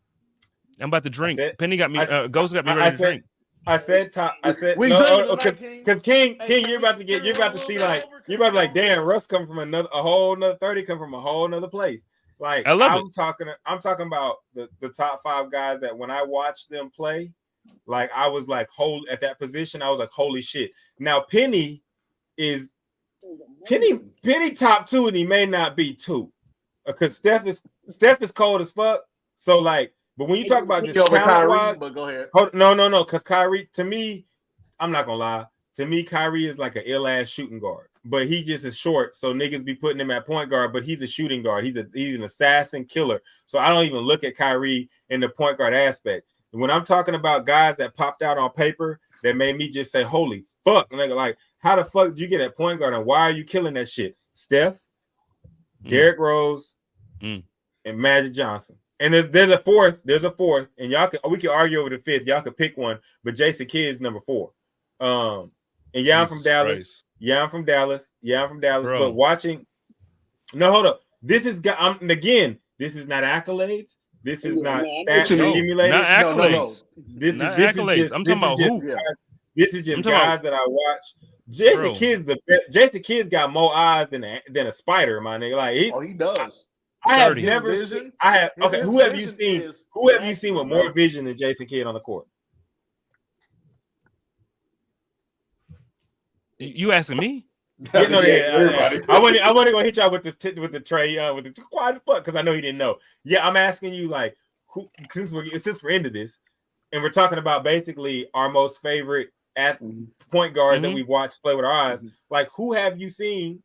I'm about to drink. Penny got me. Ghost got me ready to drink. I said because King, you're about to see like, damn, Russ come from a whole nother 30, come from a whole nother place. Like, I'm talking about the top 5 guys that when I watched them play, like, I was like, at that position, I was like, holy shit. Now Penny top 2, and he may not be 2, because Steph is cold as fuck. So like. But when you talk about just Kyrie, but go ahead. No, because Kyrie, to me, I'm not gonna lie. To me, Kyrie is like an ill-ass shooting guard, but he just is short, so niggas be putting him at point guard. But he's a shooting guard. He's an assassin killer. So I don't even look at Kyrie in the point guard aspect. When I'm talking about guys that popped out on paper that made me just say, "Holy fuck!" And like, how the fuck did you get at point guard, and why are you killing that shit? Steph, Derrick Rose, and Magic Johnson. And there's a fourth, and we can argue over the 5th. Y'all could pick one, but Jason Kidd's number 4. And I'm from Dallas. I'm from Dallas. Bro. But watching, hold up. This is this is not accolades. This is not stats accumulated. Not accolades. This is accolades. I'm talking about who. This is just guys that I watch. Jason Kidd's got more eyes than a spider, my nigga. Like he does. I have never seen. Who have you seen? Who have you seen with more vision than Jason Kidd on the court? You asking me? I wasn't gonna hit y'all with the Trey with the quiet fuck, because I know he didn't know. Yeah, I'm asking you, like, who, since we're into this and we're talking about basically our most favorite point guards that we've watched play with our eyes, like, who have you seen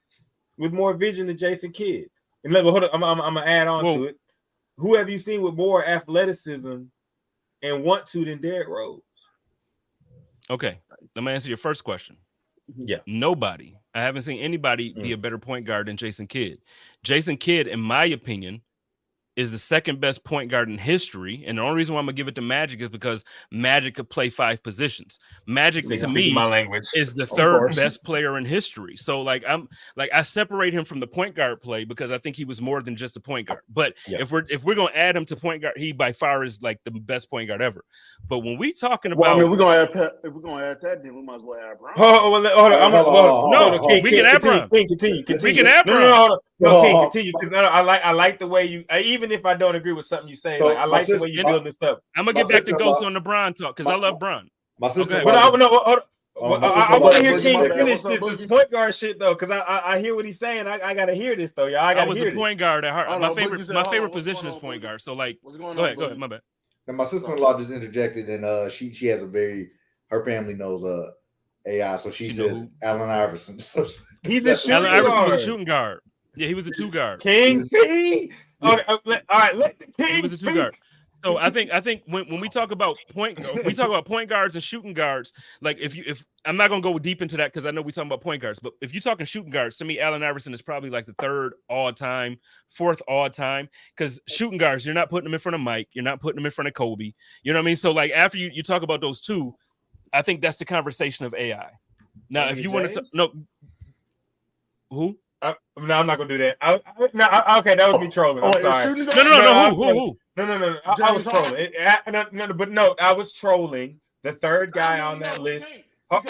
with more vision than Jason Kidd? And hold on, I'm gonna add on to it. Who have you seen with more athleticism and want to than Derrick Rose? Okay, let me answer your first question. Yeah, nobody. I haven't seen anybody be a better point guard than Jason Kidd. Jason Kidd, in my opinion, is the second best point guard in history. And the only reason why I'm going to give it to Magic is because Magic could play 5 positions. Magic, to me, my language, is the third best player in history. So, like, I separate him from the point guard play because I think he was more than just a point guard. But if we're going to add him to point guard, he by far is like the best point guard ever. But when we talking about, if we're going to add that, then we might as well add Brown. Hold on. We can add Brown. Continue. We can add Brown. No, hold on. No, King, continue. Because I like the way you, even if I don't agree with something you say, So, like I like the way you build this up. I'm gonna get back to Ghost on the Bron talk because I love Bron. My sister, Okay. But I want to hear Boogie, King my bad. finish What's up, this Boogie? point guard shit though, because I hear what he's saying. I gotta hear this though, y'all. I was the point guard at heart. Hold My on, favorite, Boogie said, my hold favorite on, what's position going is on, point Boogie? guard. So like, What's going go on? ahead, Boogie? my bad. and my sister-in-law just interjected, and she has a her family knows AI, so she says knows. Allen Iverson. So He's the shooting Allen Iverson was a guard. shooting guard. Yeah, he was a 2 guard. King C. All right, let the King. He was a 2 guard. So I think when we talk about point guards and shooting guards, like if I'm not gonna go deep into that because I know we're talking about point guards, but if you're talking shooting guards, to me, Allen Iverson is probably like the 3rd all time, 4th all time. Because shooting guards, you're not putting them in front of Mike, you're not putting them in front of Kobe. You know what I mean? So like after you talk about those 2, I think that's the conversation of AI. Now, if you want to who? No, I'm not gonna do that. Okay, that was me trolling. I'm sorry. Who? No. I was trolling. I was trolling the 3rd guy on that list.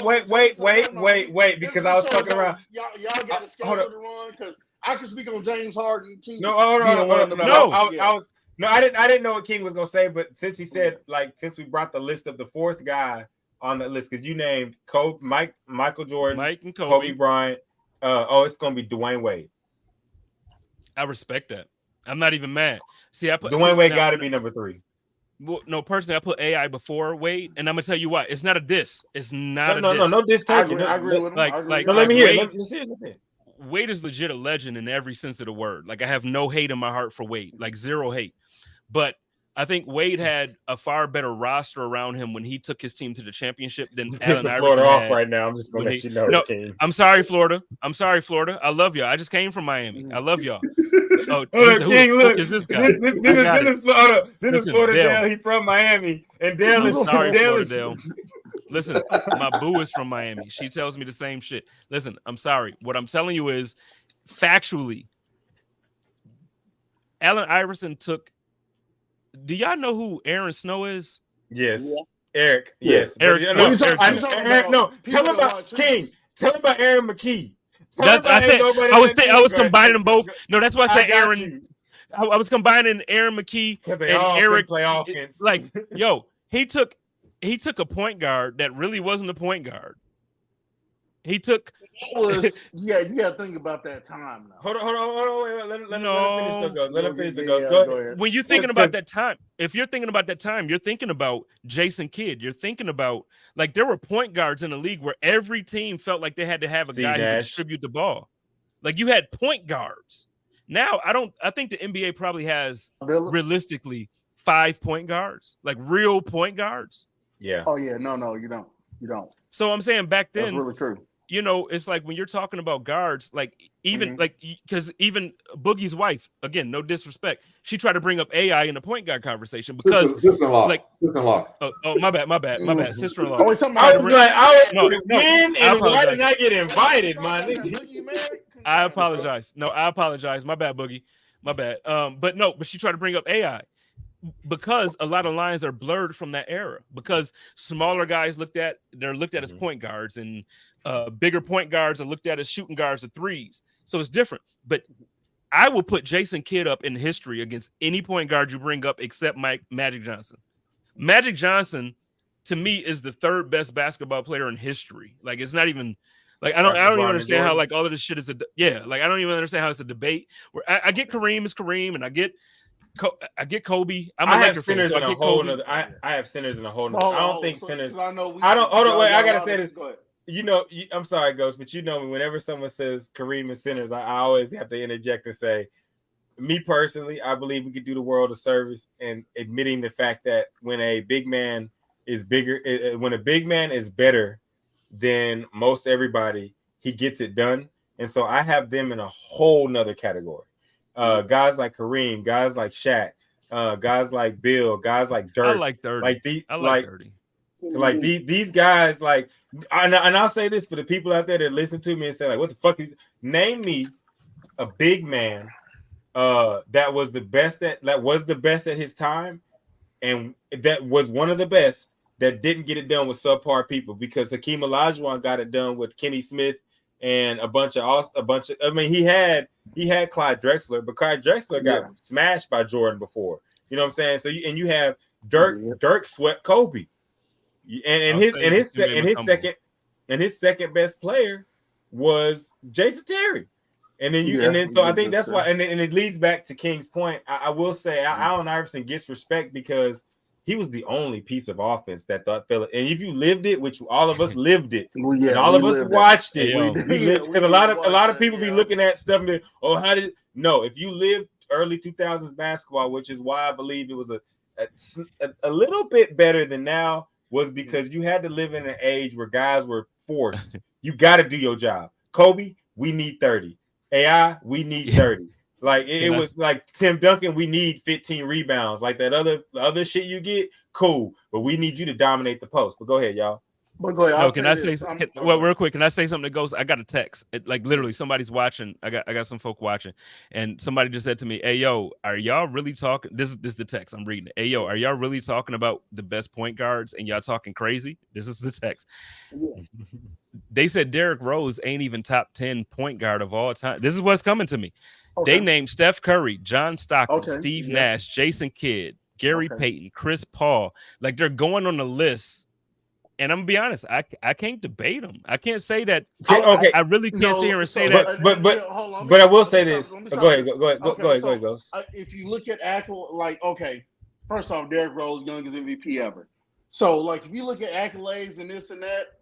Wait, because I was fucking around. Y'all got to schedule to run because I can speak on James Harden too. No, hold on. I didn't know what King was gonna say, but since he said since we brought the list of the 4th guy on that list, because you named Michael Jordan, Mike and Kobe Bryant. It's gonna be Dwayne Wade. I respect that. I'm not even mad. See, Dwayne Wade got to be number 3. Well, no, personally, I put AI before Wade, and I'm gonna tell you what. It's not a diss. It's not a diss. No diss. I agree with him. Let me hear. Let's hear. Wade is legit a legend in every sense of the word. Like I have no hate in my heart for Wade, like 0 hate. But I think Wade had a far better roster around him when he took his team to the championship than Allen Iverson had. Right now, I'm just gonna let you know. No, King. I'm sorry, Florida. I love y'all. I just came from Miami. I love y'all. Oh, King, look, is this guy? This is Florida Dale. He's from Miami, and Dale is sorry, Florida Dale. Listen, my boo is from Miami. She tells me the same shit. Listen, I'm sorry. What I'm telling you is, factually, Allen Iverson took. Do y'all know who Aaron Snow is? Yes. Yeah. Eric. Yes. Eric. No. Tell him about King. Tell him about Aaron McKee. I was combining them both. No, that's why I said Aaron. I was combining Aaron McKee and Eric. Play offense. Like, yo, he took a point guard that really wasn't a point guard. He took. You got to think about that time now. Hold on. Wait, let him finish the ghost. Go ahead. When you're thinking about that time, if you're thinking about that time, you're thinking about Jason Kidd. You're thinking about like there were point guards in the league where every team felt like they had to have a guy who could distribute the ball. Like you had point guards. Now I think the NBA probably has realistically 5 point guards, like real point guards. Yeah. Oh yeah, no, you don't. So I'm saying back then, that's really true. You know, it's like when you're talking about guards, like even because even Boogie's wife, again, no disrespect, she tried to bring up AI in the point guard conversation because sister-in-law. Oh, my bad, sister-in-law. Oh, I was why did I get invited, my nigga? I apologize. My bad, Boogie. My bad. But she tried to bring up AI. Because a lot of lines are blurred from that era. Because smaller guys they're looked at as point guards, and bigger point guards are looked at as shooting guards or threes. So it's different. But I will put Jason Kidd up in history against any point guard you bring up except Magic Johnson. Magic Johnson, to me, is the 3rd best basketball player in history. Like it's not even like I don't even understand how like all of this shit is like I don't even understand how it's a debate. Where I get Kareem is Kareem, and I get Kobe. I have sinners in a whole nother. I have sinners in a whole nother. I don't think sinners. I don't. Hold on. Wait. I gotta say this. You know, I'm sorry, Ghost, but you know me. Whenever someone says Kareem and sinners, I always have to interject and say, me personally, I believe we could do the world a service in admitting the fact that when a big man is better than most everybody, he gets it done. And so I have them in a whole nother category. guys like Kareem, guys like Shaq, guys like Bill, guys like Dirk. I like 30. Like these, I like 30. Like these guys, like, and I'll say this for the people out there that listen to me and say, like, what the fuck is, name me a big man that was the best at his time, and that was one of the best that didn't get it done with subpar people, because Hakeem Olajuwon got it done with Kenny Smith and a bunch of. I mean, he had Clyde Drexler, but Clyde Drexler got smashed by Jordan before. You know what I'm saying? So you have Dirk swept Kobe. And his second best player was Jason Terry, and then so I think that's why, and it leads back to King's point. I will say Allen Iverson gets respect because he was the only piece of offense that fell. And if you lived it, which all of us lived it, and all of us watched it, because a lot of people be looking at stuff and be, oh, how did no? If you lived early 2000s basketball, which is why I believe it was a little bit better than now, was because you had to live in an age where guys were forced. You got to do your job. Kobe, we need 30. AI, we need 30. Like it was like Tim Duncan, we need 15 rebounds. Like that other shit you get, cool. But we need you to dominate the post. But go ahead, y'all. But go ahead. No, can I say real quick? Can I say something that goes? I got a text. Like literally, somebody's watching. I got some folk watching, and somebody just said to me, "Hey, yo, are y'all really talking?" This is the text I'm reading. Hey, yo, are y'all really talking about the best point guards and y'all talking crazy? This is the text. Yeah. They said Derrick Rose ain't even top 10 point guard of all time. This is what's coming to me. Okay. They named Steph Curry, John Stockton, Steve Nash, Jason Kidd, Gary Payton, Chris Paul. Like they're going on the list. And I'm gonna be honest, I can't debate them. I can't say that. I really can't sit here and say that. But I will say this. Go ahead, Ghost. If you look at first off, Derrick Rose, youngest MVP ever. So like, if you look at accolades and this and that,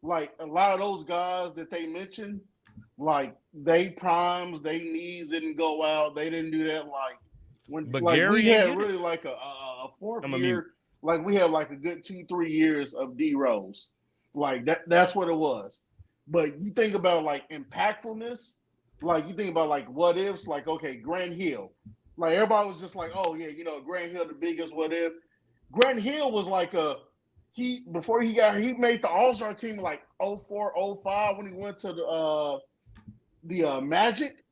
like a lot of those guys that they mentioned, like they primes, they knees didn't go out, they didn't do that. Like when we had really like a fourth year. Like we had like a good 2-3 years of D Rose, like that's what it was. But you think about like impactfulness, like you think about like what ifs, like okay, Grant Hill, like everybody was just like, oh yeah, Grant Hill the biggest what if. Grant Hill was like he made the All-Star team like 04, 05 when he went to the Magic,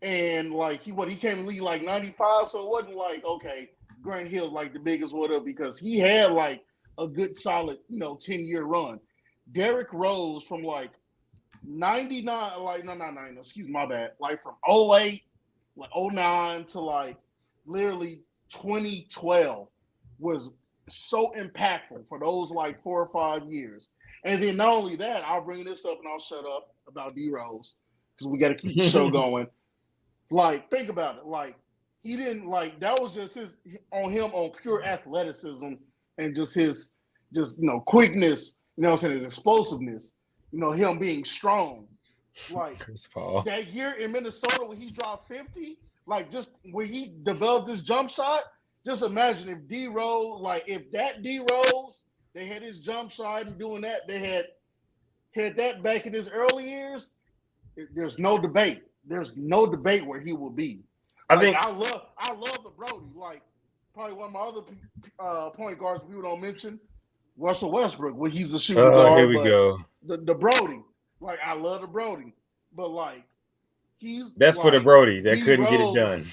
and like he came to league like 95, so it wasn't like okay. Grant Hill like the biggest whatever because he had like a good solid 10-year run. Derrick Rose from like 99, like no, excuse my bad, like from 08, like 09 to like literally 2012 was so impactful for those like 4 or 5 years. And then not only that, I'll bring this up and I'll shut up about D Rose because we got to keep the show going. Like think about it, like. He didn't like that was just him on pure athleticism and just his quickness, his explosiveness, him being strong. Like that year in Minnesota when he dropped 50, like just when he developed his jump shot, just imagine if D Rose, they had his jump shot and doing that, they had that back in his early years, there's no debate. There's no debate where he will be. I love the Brody. Like probably one of my other point guards people don't mention, Russell Westbrook. Well, he's a shooting guard. Here we go. The Brody. Like I love the Brody, but like that's like, for the Brody that couldn't get it done.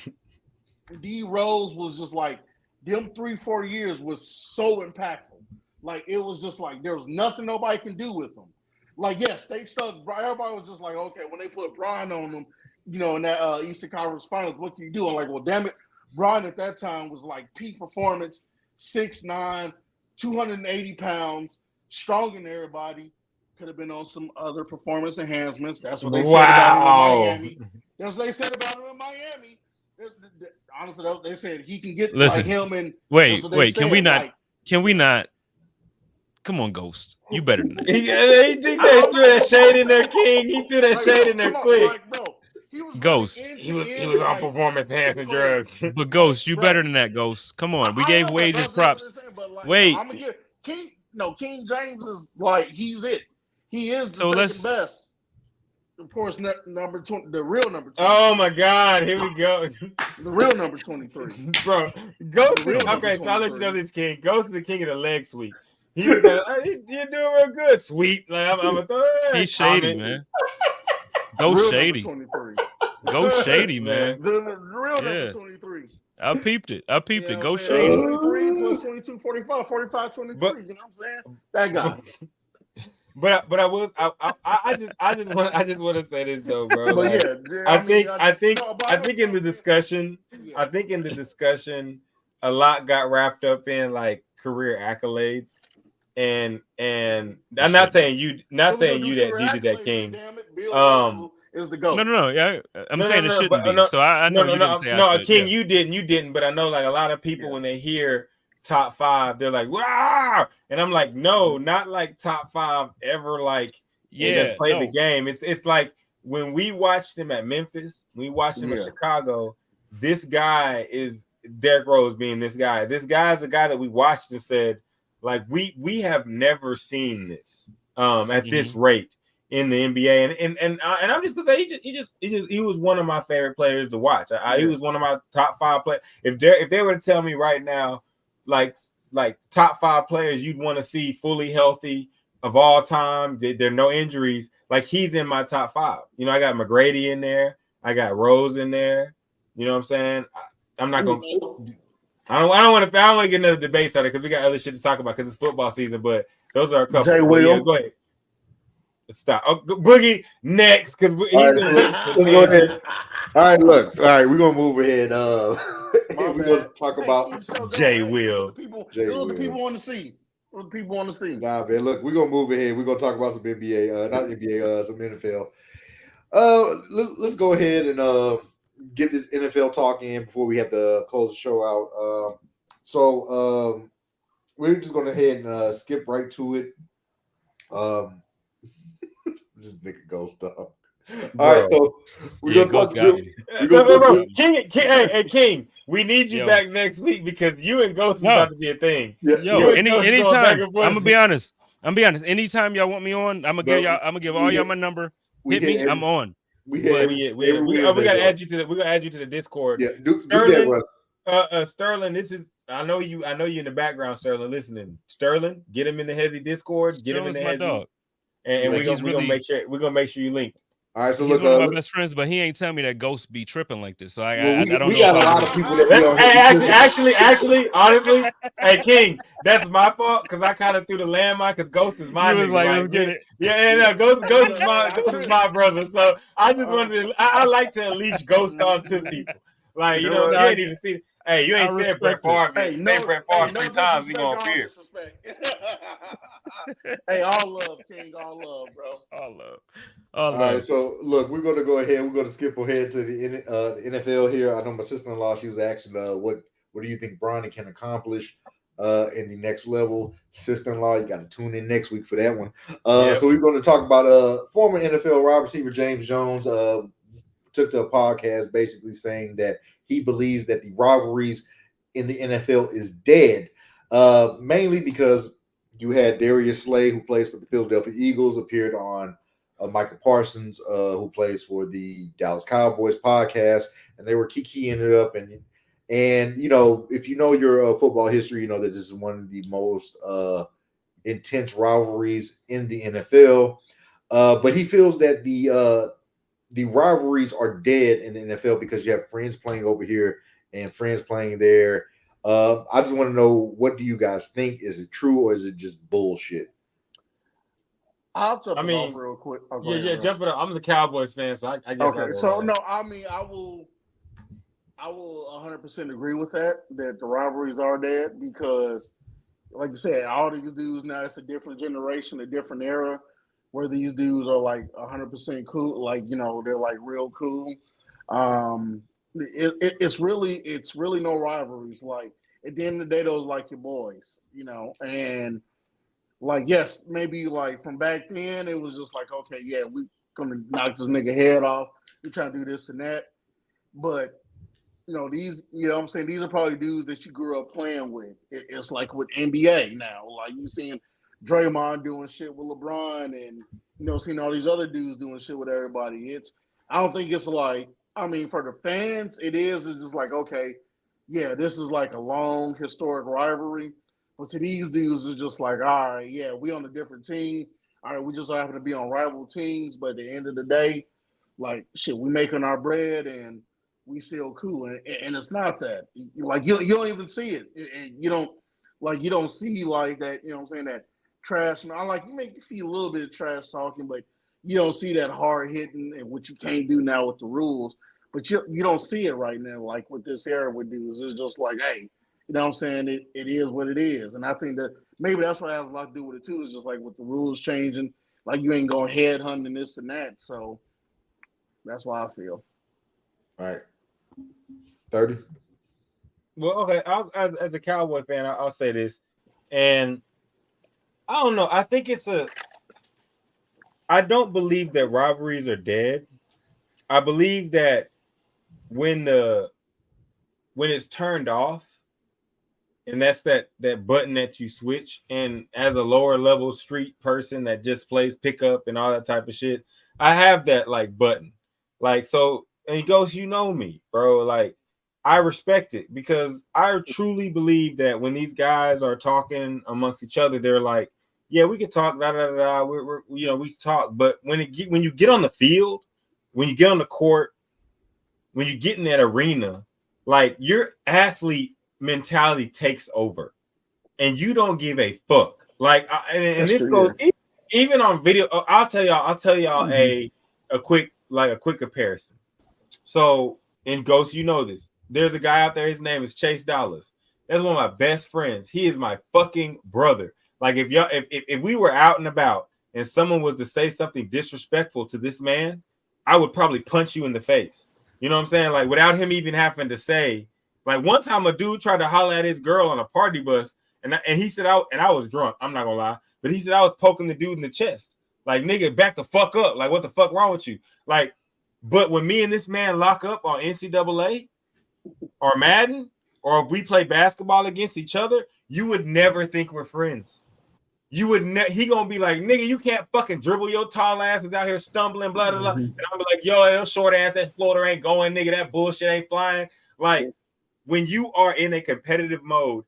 D Rose was just like them 3-4 years was so impactful. Like it was just like there was nothing nobody can do with them. Like yes, they stuck. Everybody was just like okay when they put Brian on them. In that Eastern Conference Finals, what can you do? I'm like, well, damn it. Brian at that time was like peak performance, 6'9", 280 pounds, stronger than everybody. Could have been on some other performance enhancements. That's what they said about him in Miami. That's what they said about him in Miami. Honestly, they said he can get like him. And wait, can we not? Come on, Ghost. You better than that. He threw that shade in there, King. He threw that shade in there quick. Like, bro, Ghost. He was on performance enhancing drugs. But Ghost, you better than that, Ghost. Come on. We gave Wade his props. Wait. I'm gonna give King James is like he's it. He is the second best. Of course, number 20, the real number 23. Oh my God, here we go. The real number 23. Bro, Ghost. The real number Okay, so I'll let you 23. know this, King. Ghost is the king of the leg sweep. He was like, you're doing real good, sweep. Like, I'm a throw He's shady, man. Go shady. 23. Go shady, man. The real number 23. I peeped it. Go saying? shady. 23 plus 22, 45, 45, 23. You know what I'm saying? That guy. But I just want to say this though, bro. But like, yeah, I think in the discussion, a lot got wrapped up in like career accolades, and I'm not saying you that did that, King. Is the GOAT. No. Yeah, I'm saying it shouldn't be. So I know you didn't say no, I should, King, you didn't. But I know like a lot of people when they hear top 5, they're like, wow, and I'm like, no, not like top 5 ever. Like, play the game. It's like when we watched him at Memphis, we watched him at Chicago. This guy is Derrick Rose being this guy. This guy is a guy that we watched and said, like, we have never seen this at this rate in the NBA, and I'm just gonna say he was one of my favorite players to watch. He was one of my top 5 players. If they were to tell me right now, like top 5 players you'd want to see fully healthy of all time, there are no injuries, like he's in my top 5. You know, I got McGrady in there, I got Rose in there. You know what I'm saying? I'm not gonna. I don't want to get another debate started because we got other shit to talk about because it's football season. But those are a couple. Jay Will. Yeah, go ahead. Stop. Oh, Boogie next because he's go ahead. All right, look. All right, we're gonna move ahead. We're gonna talk about Jay Will. The people want to see. What the people want to see. Nah, man. Look, we're gonna move ahead. We're gonna talk about some NBA, not NBA, some NFL. Let's go ahead and get this NFL talk in before we have to close the show out. So we're just gonna head and skip right to it. This nigga Ghost dog. All right, so we're gonna King, we need you back next week because you and Ghost is about to be a thing. Anytime. I'm gonna be honest. Anytime y'all want me on, I'm gonna give all y'all my number. Hit me, I'm on. We gotta add you to the Discord. Yeah, Sterling, this is I know you in the background, Sterling, listening. Sterling, get him in the hesi Discord, get him in the hesi. And we're gonna make sure you link. All right, so he's one of my best friends, but he ain't telling me that Ghost be tripping like this. So I don't know. We got a lot of people that actually, honestly, hey King, that's my fault because I kind of threw the landmine because Ghost is my nigga. Let's get it. Ghost is my brother. So I just wanted to. I like to unleash Ghost onto people. Like you know, you ain't even seen. Hey, you ain't said Brett Favre. Brett Favre 3 times. He gonna appear. Hey, all love, King. All love, bro. All love. All right, so look, we're gonna go ahead. We're gonna skip ahead to the NFL here. I know my sister-in-law. She was asking, what do you think Bronny can accomplish in the next level? Sister-in-law, you got to tune in next week for that one. So we're going to talk about former NFL wide receiver James Jones. Took to a podcast basically saying that he believes that the rivalries in the NFL is dead, mainly because you had Darius Slay, who plays for the Philadelphia Eagles, appeared on Michael Parsons, who plays for the Dallas Cowboys podcast, and they were kikiing it up. And you know, if you know your football history, you know that this is one of the most intense rivalries in the NFL. But he feels that the rivalries are dead in the NFL because you have friends playing over here and friends playing there. I just want to know, what do you guys think? Is it true or is it just bullshit? I'll jump off real quick. Jump it up. I'm the Cowboys fan, so I guess. Okay, so no, I will 100% agree with that the rivalries are dead because, like you said, all these dudes now, it's a different generation, a different era, where these dudes are like 100% cool, like, you know, they're like real cool. It's really no rivalries. Like at the end of the day, those like your boys, you know. And like, yes, maybe like from back then, it was just like, okay, yeah, we gonna knock this nigga head off. We trying to do this and that. But you know, these, you know what I'm saying, these are probably dudes that you grew up playing with. It's like with NBA now, like you seeing Draymond doing shit with LeBron and, seeing all these other dudes doing shit with everybody. I don't think it's like, I mean, for the fans, it's just like, okay, yeah, this is like a long historic rivalry. But to these dudes, it's just like, all right, yeah, we on a different team. All right, we just happen to be on rival teams. But at the end of the day, like, shit, we making our bread and we still cool. And it's not that. Like, you don't even see it. And you don't see like that, you know what I'm saying, that trash. I like, you see a little bit of trash talking, but you don't see that hard hitting and what you can't do now with the rules. But you don't see it right now, like with this era with dudes. It's just like, hey, you know what I'm saying? It is what it is. And I think that maybe that's what has a lot to do with it too. It's just like with the rules changing, like you ain't going head hunting this and that. So that's why I feel. All right. 30. Well, okay. As a Cowboy fan, I'll say this. And I don't know. I think I don't believe that rivalries are dead. I believe that when it's turned off, and that's that button that you switch, and as a lower level street person that just plays pickup and all that type of shit, I have that like button. Like, so, and he goes, you know me, bro. Like, I respect it because I truly believe that when these guys are talking amongst each other, they're like, yeah, we can talk, we talk. But when you get on the field, when you get on the court, when you get in that arena, like your athlete mentality takes over, and you don't give a fuck. Like, and this goes even on video. I'll tell y'all a quick comparison. So in Ghost, you know this. There's a guy out there. His name is Chase Dollars. That's one of my best friends. He is my fucking brother. Like if we were out and about and someone was to say something disrespectful to this man, I would probably punch you in the face. You know what I'm saying? Like without him even having to say. Like one time a dude tried to holler at his girl on a party bus, and he said I was drunk. I'm not gonna lie, but he said I was poking the dude in the chest. Like, nigga, back the fuck up. Like, what the fuck wrong with you? Like, but when me and this man lock up on NCAA or Madden, or if we play basketball against each other, you would never think we're friends. You would he gonna be like, nigga, you can't fucking dribble your tall asses out here stumbling, blah blah blah. And I'm like, yo, short ass, that floater ain't going, nigga, that bullshit ain't flying. Like, when you are in a competitive mode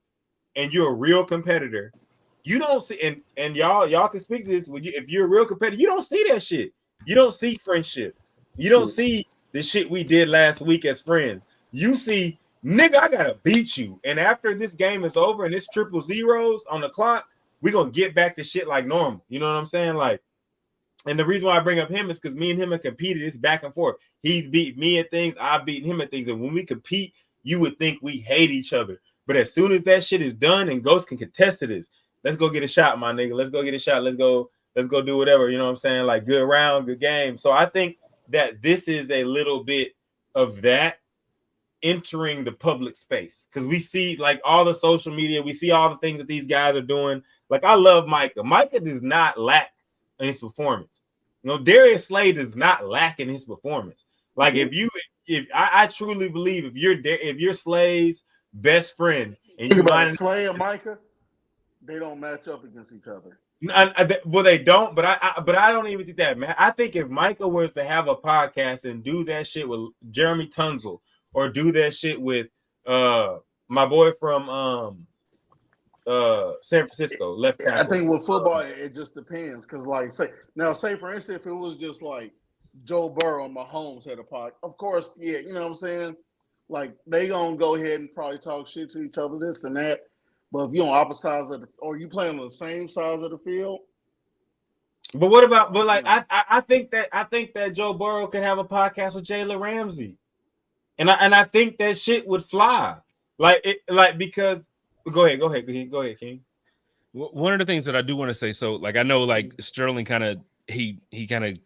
and you're a real competitor, you don't see, and y'all can speak to this. If you're a real competitor, you don't see that shit. You don't see friendship. You don't see the shit we did last week as friends. You see, nigga, I gotta beat you. And after this game is over and it's 000 on the clock, we're gonna get back to shit like normal. You know what I'm saying? Like, and the reason why I bring up him is because me and him have competed. It's back and forth. He's beat me at things, I've beaten him at things. And when we compete, you would think we hate each other. But as soon as that shit is done and Ghost can contest to this, let's go get a shot, my nigga. Let's go get a shot. Let's go do whatever. You know what I'm saying? Like, good round, good game. So I think that this is a little bit of that entering the public space, because we see like all the social media, we see all the things that these guys are doing. Like, I love Micah. Micah does not lack in his performance. You know, Darius Slay does not lack in his performance. Like, if I truly believe if you're Slay's best friend and you about Slay and Micah, they don't match up against each other. Well, they don't, but I don't even think that, man. I think if Micah was to have a podcast and do that shit with Jeremy Tunzel, or do that shit with my boy from San Francisco, left tackle. I think with football, it just depends. Because, like, say for instance, if it was just like Joe Burrow and Mahomes had a podcast, of course, yeah, you know what I'm saying? Like, they gonna go ahead and probably talk shit to each other, this and that. But if you're on opposite sides of or you playing on the same sides of the field. But what about? But like, I think that Joe Burrow could have a podcast with Jalen Ramsey. And I think that shit would fly, because go ahead, King. One of the things that I do want to say, so like I know like Sterling kind of he kind of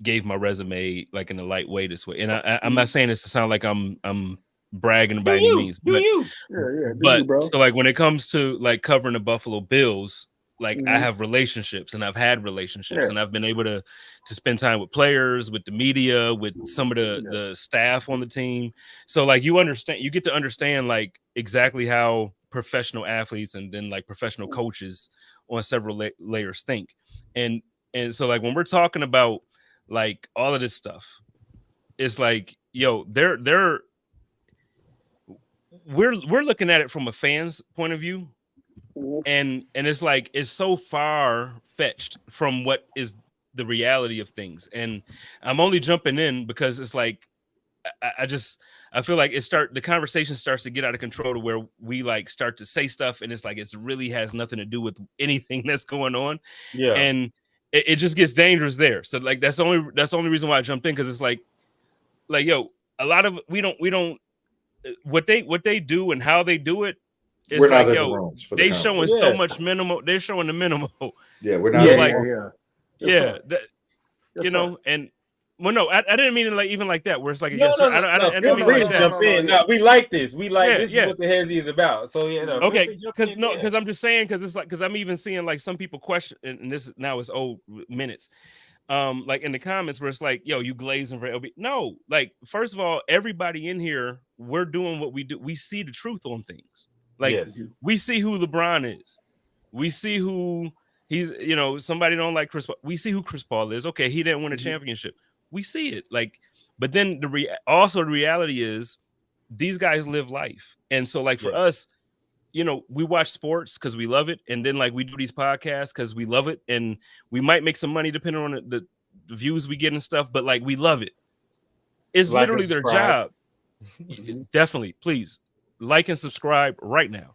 gave my resume like in a light way this way, and I'm not saying this to sound like I'm bragging by any means, but so like when it comes to like covering the Buffalo Bills, like I have relationships and I've had relationships and I've been able to spend time with players, with the media, with some of the staff on the team. So like you get to understand like exactly how professional athletes and then like professional coaches on several layers think. And so like when we're talking about like all of this stuff, it's like, yo, we're looking at it from a fan's point of view, and it's like it's so far fetched from what is the reality of things. And I'm only jumping in because it's like I feel like the conversation starts to get out of control to where we like start to say stuff and it's like it's really has nothing to do with anything that's going on. Yeah. And it just gets dangerous there. So like that's the only reason why I jumped in, because it's like yo, a lot of we don't what they do and how they do it is We're like, not in yo, the rooms for they the showing so much minimal. They're showing the minimal. Yeah, we're not. So in like, the Yes, yeah, Yes, you know, and well, no, I didn't mean it like even like that. Where it's like, No, yes, no, sir. I no, didn't feel mean free like to that. jump in. No, we like this. We like this Yeah. is what the hesi is about. So yeah, no, feel free Okay, to jump because in, yeah. I'm just saying, because it's like, because I'm even seeing like some people question, and this now is old minutes, like in the comments where it's like, yo, you glazing for LB. No, like first of all, everybody in here, we're doing what we do. We see the truth on things. Like we see who LeBron is. We see who he's, you know, somebody don't like Chris Paul. We see who Chris Paul is. Okay, he didn't win a championship. We see it. Like, but then the reality is these guys live life. And so like for us, you know, we watch sports because we love it. And then like we do these podcasts because we love it. And we might make some money depending on the views we get and stuff, but like we love it. It's Like literally and their job. Definitely, please like and subscribe right now.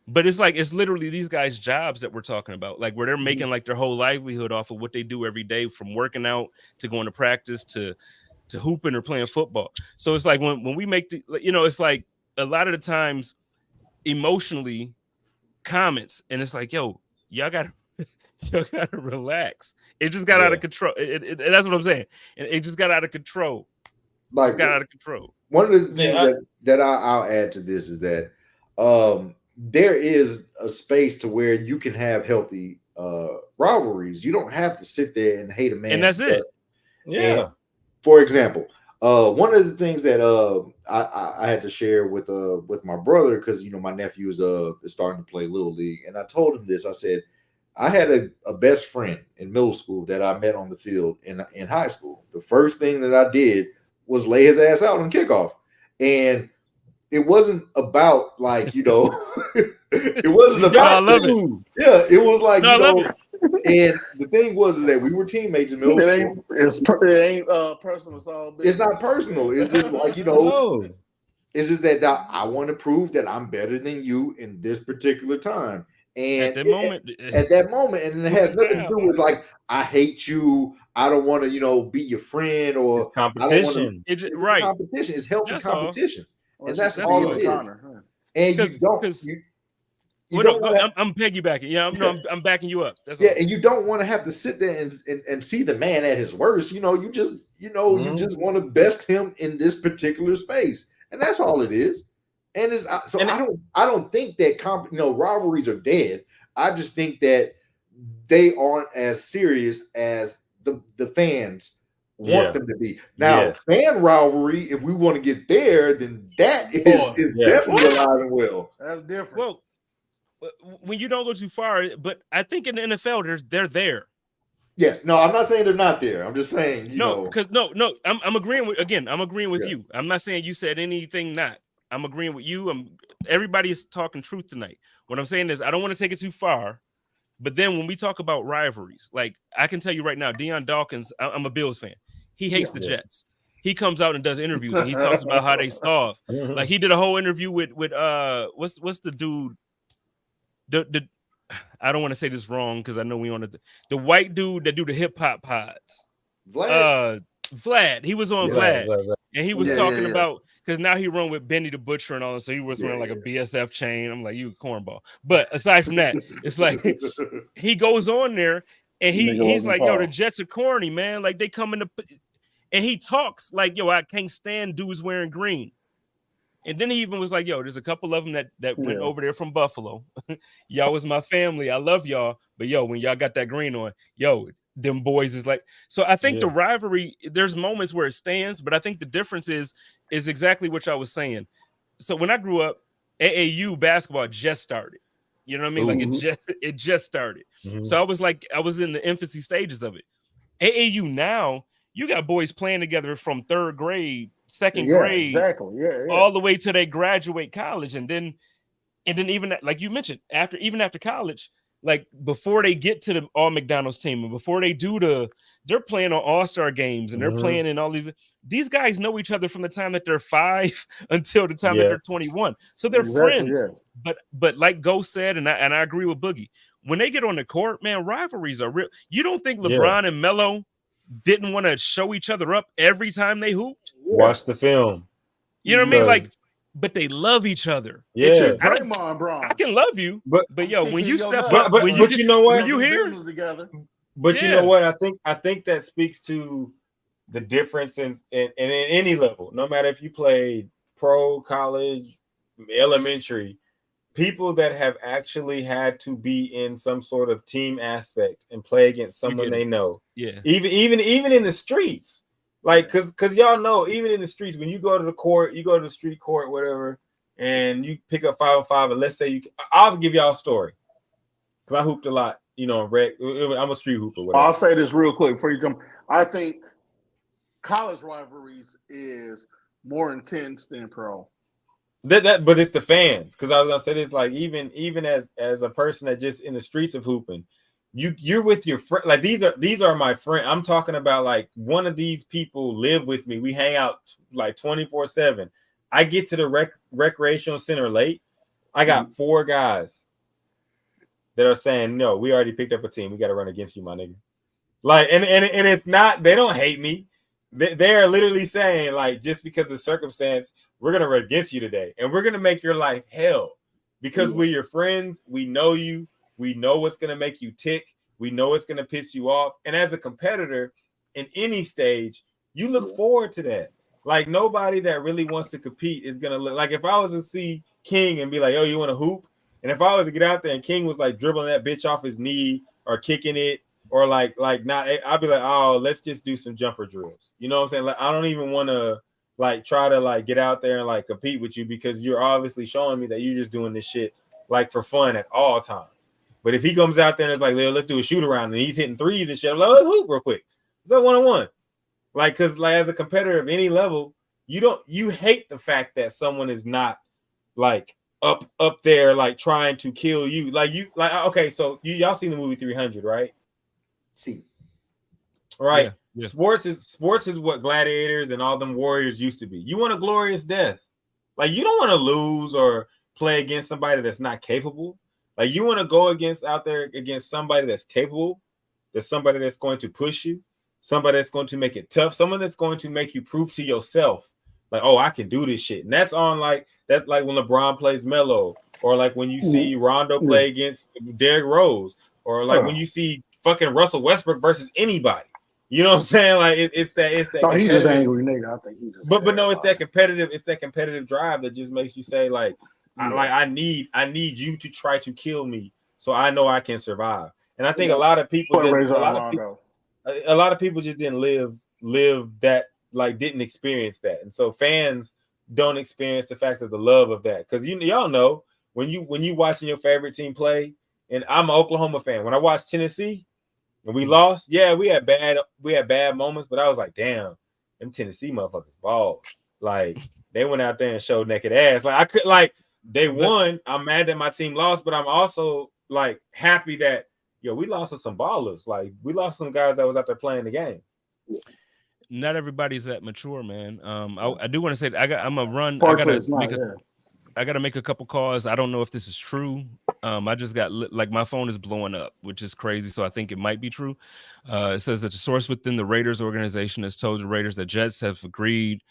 But it's like, it's literally these guys' jobs that we're talking about, like where they're making like their whole livelihood off of what they do every day, from working out to going to practice to hooping or playing football. So it's like when we make the, you know, it's like a lot of the times emotionally comments, and it's like, yo, y'all gotta relax. It just got out of control. That's what I'm saying. And it just got out of control. Like, it's got out of control. One of the things that I'll add to this is that there is a space to where you can have healthy rivalries. You don't have to sit there and hate a man. And that's it. Yeah. And for example, one of the things that I had to share with my brother, because you know my nephew is starting to play Little League, and I told him this. I said I had a best friend in middle school that I met on the field in high school. The first thing that I did was lay his ass out on kickoff, and it wasn't about like, you know, it wasn't about yeah, it was like, you know, and the thing was that we were teammates in middle school. It ain't personal. It's all business. It's not personal. It's just like, you know, it's just that I want to prove that I'm better than you in this particular time. And at that moment, and it has nothing to do with like, I hate you, I don't want to, you know, be your friend, or it's competition. It's competition. It's healthy competition. And that's all it is. And you don't I'm piggybacking. Yeah, I'm backing you up. That's all. And you don't want to have to sit there and see the man at his worst. You know, you just want to best him in this particular space, and that's all it is. And I don't think that rivalries are dead. I just think that they aren't as serious as the fans want them to be. Now, fan rivalry, if we want to get there, then that is definitely alive and well. That's different. Well, when you don't go too far, but I think in the NFL, they're there. Yes. No, I'm not saying they're not there. I'm just saying, I'm agreeing with you. I'm not saying you said anything not. I'm agreeing with you. Everybody is talking truth tonight. What I'm saying is I don't want to take it too far. But then when we talk about rivalries, like I can tell you right now, Deion Dawkins, I'm a Bills fan. He hates the Jets. He comes out and does interviews and he talks about how they starve. Like he did a whole interview with what's the dude? The I don't want to say this wrong because I know we on the white dude that do the hip hop pods. Vlad. He was on Vlad. And he was talking about, because now he run with Benny the Butcher and all that, so he was wearing like a BSF chain. I'm like, you a cornball. But aside from that, it's like he goes on there and he's like, yo, the Jets are corny, man. Like they come in and he talks like, yo, I can't stand dudes wearing green. And then he even was like, yo, there's a couple of them that went over there from Buffalo. Y'all was my family. I love y'all. But yo, when y'all got that green on, yo, them boys is like, so I think the rivalry, there's moments where it stands, but I think the difference is exactly what I was saying. So when I grew up, AAU basketball just started. You know what I mean? Like it just started. So I was in the infancy stages of it. AAU now, you got boys playing together from third grade, second grade, exactly, all the way till they graduate college, and then even like you mentioned, after college, like before they get to the All McDonald's team and before they they're playing on All-Star games and they're playing in all these guys know each other from the time that they're 5 until the time that they're 21. So they're friends. Yeah. But like Ghost said, and I agree with Boogie, when they get on the court, man, rivalries are real. You don't think LeBron and Melo didn't want to show each other up every time they hooped? Watch the film. You know what I mean? Like, but they love each other. Yeah, Draymond, bro. I can love you, but yo, when you step up, but you know what? When you hear together. But you know what? I think that speaks to the difference in any level. No matter if you played pro, college, elementary, people that have actually had to be in some sort of team aspect and play against someone they know. Yeah. Even in the streets. Like, cause y'all know, even in the streets, when you go to the court, you go to the street court, whatever, and you pick up 5-on-5, and let's say I'll give y'all a story, cause I hooped a lot, you know. I'm a street hooper. Whatever. I'll say this real quick before you jump. I think college rivalries is more intense than pro. But it's the fans, cause I was gonna say this, like even as a person that just in the streets of hooping. You're with your friend, like these are my friend. I'm talking about like one of these people live with me. We hang out like 24/7. I get to the recreational center late. I got 4 guys that are saying, no, we already picked up a team. We got to run against you, my nigga. Like, and it's not, they don't hate me. They are literally saying, like, just because of the circumstance, we're gonna run against you today, and we're gonna make your life hell because we're your friends. We know you. We know what's going to make you tick. We know it's going to piss you off. And as a competitor in any stage, you look forward to that. Like, nobody that really wants to compete is going to look like, if I was to see King and be like, oh, you want to hoop? And if I was to get out there and King was like dribbling that bitch off his knee or kicking it or like not, I'd be like, oh, let's just do some jumper drills. You know what I'm saying? Like, I don't even want to like try to like get out there and like compete with you because you're obviously showing me that you're just doing this shit like for fun at all times. But if he comes out there and it's like, let's do a shoot around, and he's hitting threes and shit, I'm like, let's hoop real quick. It's like 1-on-1. Like, because like as a competitor of any level, you hate the fact that someone is not like up there like trying to kill you. Like okay, so y'all seen the movie 300, right? See. Right. Yeah. Sports is what gladiators and all them warriors used to be. You want a glorious death. Like, you don't want to lose or play against somebody that's not capable. Like, you want to go against somebody that's capable, there's somebody that's going to push you, somebody that's going to make it tough, someone that's going to make you prove to yourself, like, oh, I can do this shit. And that's like when LeBron plays Melo, or like when you see Rondo play against Derrick Rose, or like when you see fucking Russell Westbrook versus anybody. You know what I'm saying? Like it's that. No, he's just angry nigga. I think he just. But no, it's that competitive drive that just makes you say like. I need you to try to kill me so I know I can survive. And I think a lot of people just didn't live that, like, didn't experience that. And so fans don't experience the fact of the love of that. Because y'all know when you watching your favorite team play, and I'm an Oklahoma fan. When I watched Tennessee and we lost, yeah, we had bad moments, but I was like, damn, them Tennessee motherfuckers balled. Like, they went out there and showed naked ass. Like, I could like. They won. I'm mad that my team lost, but I'm also like happy that we lost to some ballers. Like, we lost some guys that was out there playing the game. Not everybody's that mature, man. I do want to say I'm a run. I gotta make a couple calls. I don't know if this is true. I just got like my phone is blowing up, which is crazy. So I think it might be true. It says that the source within the Raiders organization has told the Raiders that Jets have agreed.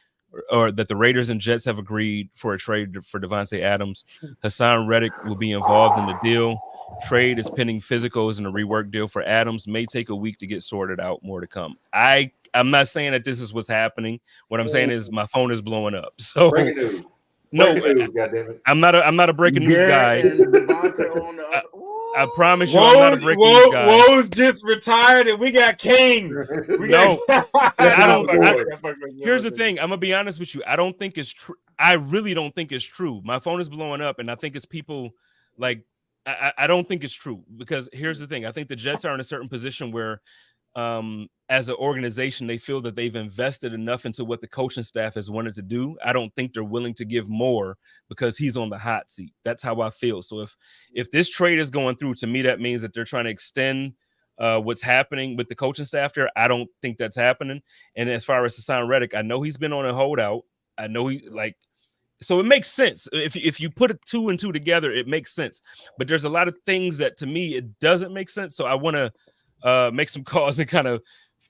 Or that the Raiders and Jets have agreed for a trade for Devontae Adams. Hassan Reddick will be involved in the deal. Trade is pending physicals, and a rework deal for Adams may take a week to get sorted out. More to come. I'm not saying that this is what's happening. What I'm saying is my phone is blowing up. So breaking news. No, goddammit. I'm not a breaking news guy. I promise you, I'm not a breaking news guy. Woe's just retired, and we got King. Here's the thing. I'm gonna be honest with you. I don't think it's true. I really don't think it's true. My phone is blowing up, and I think it's people like I don't think it's true, because here's the thing. I think the Jets are in a certain position where, as an organization, they feel that they've invested enough into what the coaching staff has wanted to do. I don't think they're willing to give more because he's on the hot seat. That's how I feel. So if this trade is going through, to me, that means that they're trying to extend what's happening with the coaching staff there. I don't think that's happening. And as far as Hassan Reddick, I know he's been on a holdout. I know so it makes sense. If you put 2 and 2 together, it makes sense. But there's a lot of things that, to me, it doesn't make sense. So I want to make some calls and kind of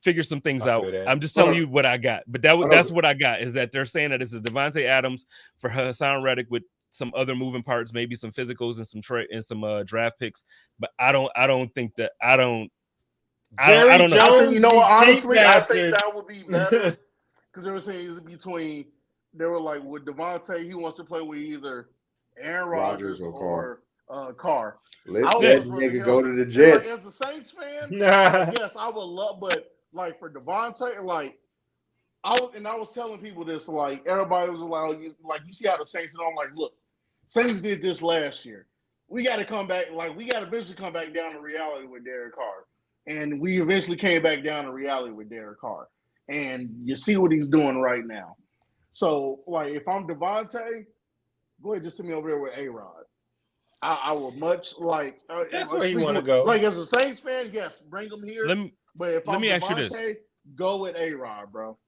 figure some things out. I'm just telling you what I got. But that's what I got, is that they're saying that it's a Devontae Adams for Hassan Reddick with some other moving parts, maybe some physicals and some draft picks. But I don't think that I don't know. You know what? Honestly, I think that would be better, because they were saying it's between. They were like, with Devontae, he wants to play with either Aaron Rodgers or Carr. Let that nigga go to the Jets. Like, as a Saints fan, yes, I would love, but like for Devontae, like I was telling people this, like everybody was like you see how the Saints, and I'm like, look, Saints did this last year. We got to come back, we got to eventually come back down to reality with Derek Carr, and we eventually came back down to reality with Derek Carr, and you see what he's doing right now. So, like, if I'm Devontae, go ahead, just send me over there with A-Rod. I would much like. That's where you want to go. Like, as a Saints fan, yes, bring him here. But if I'm Devontae, go with A-Rod, bro.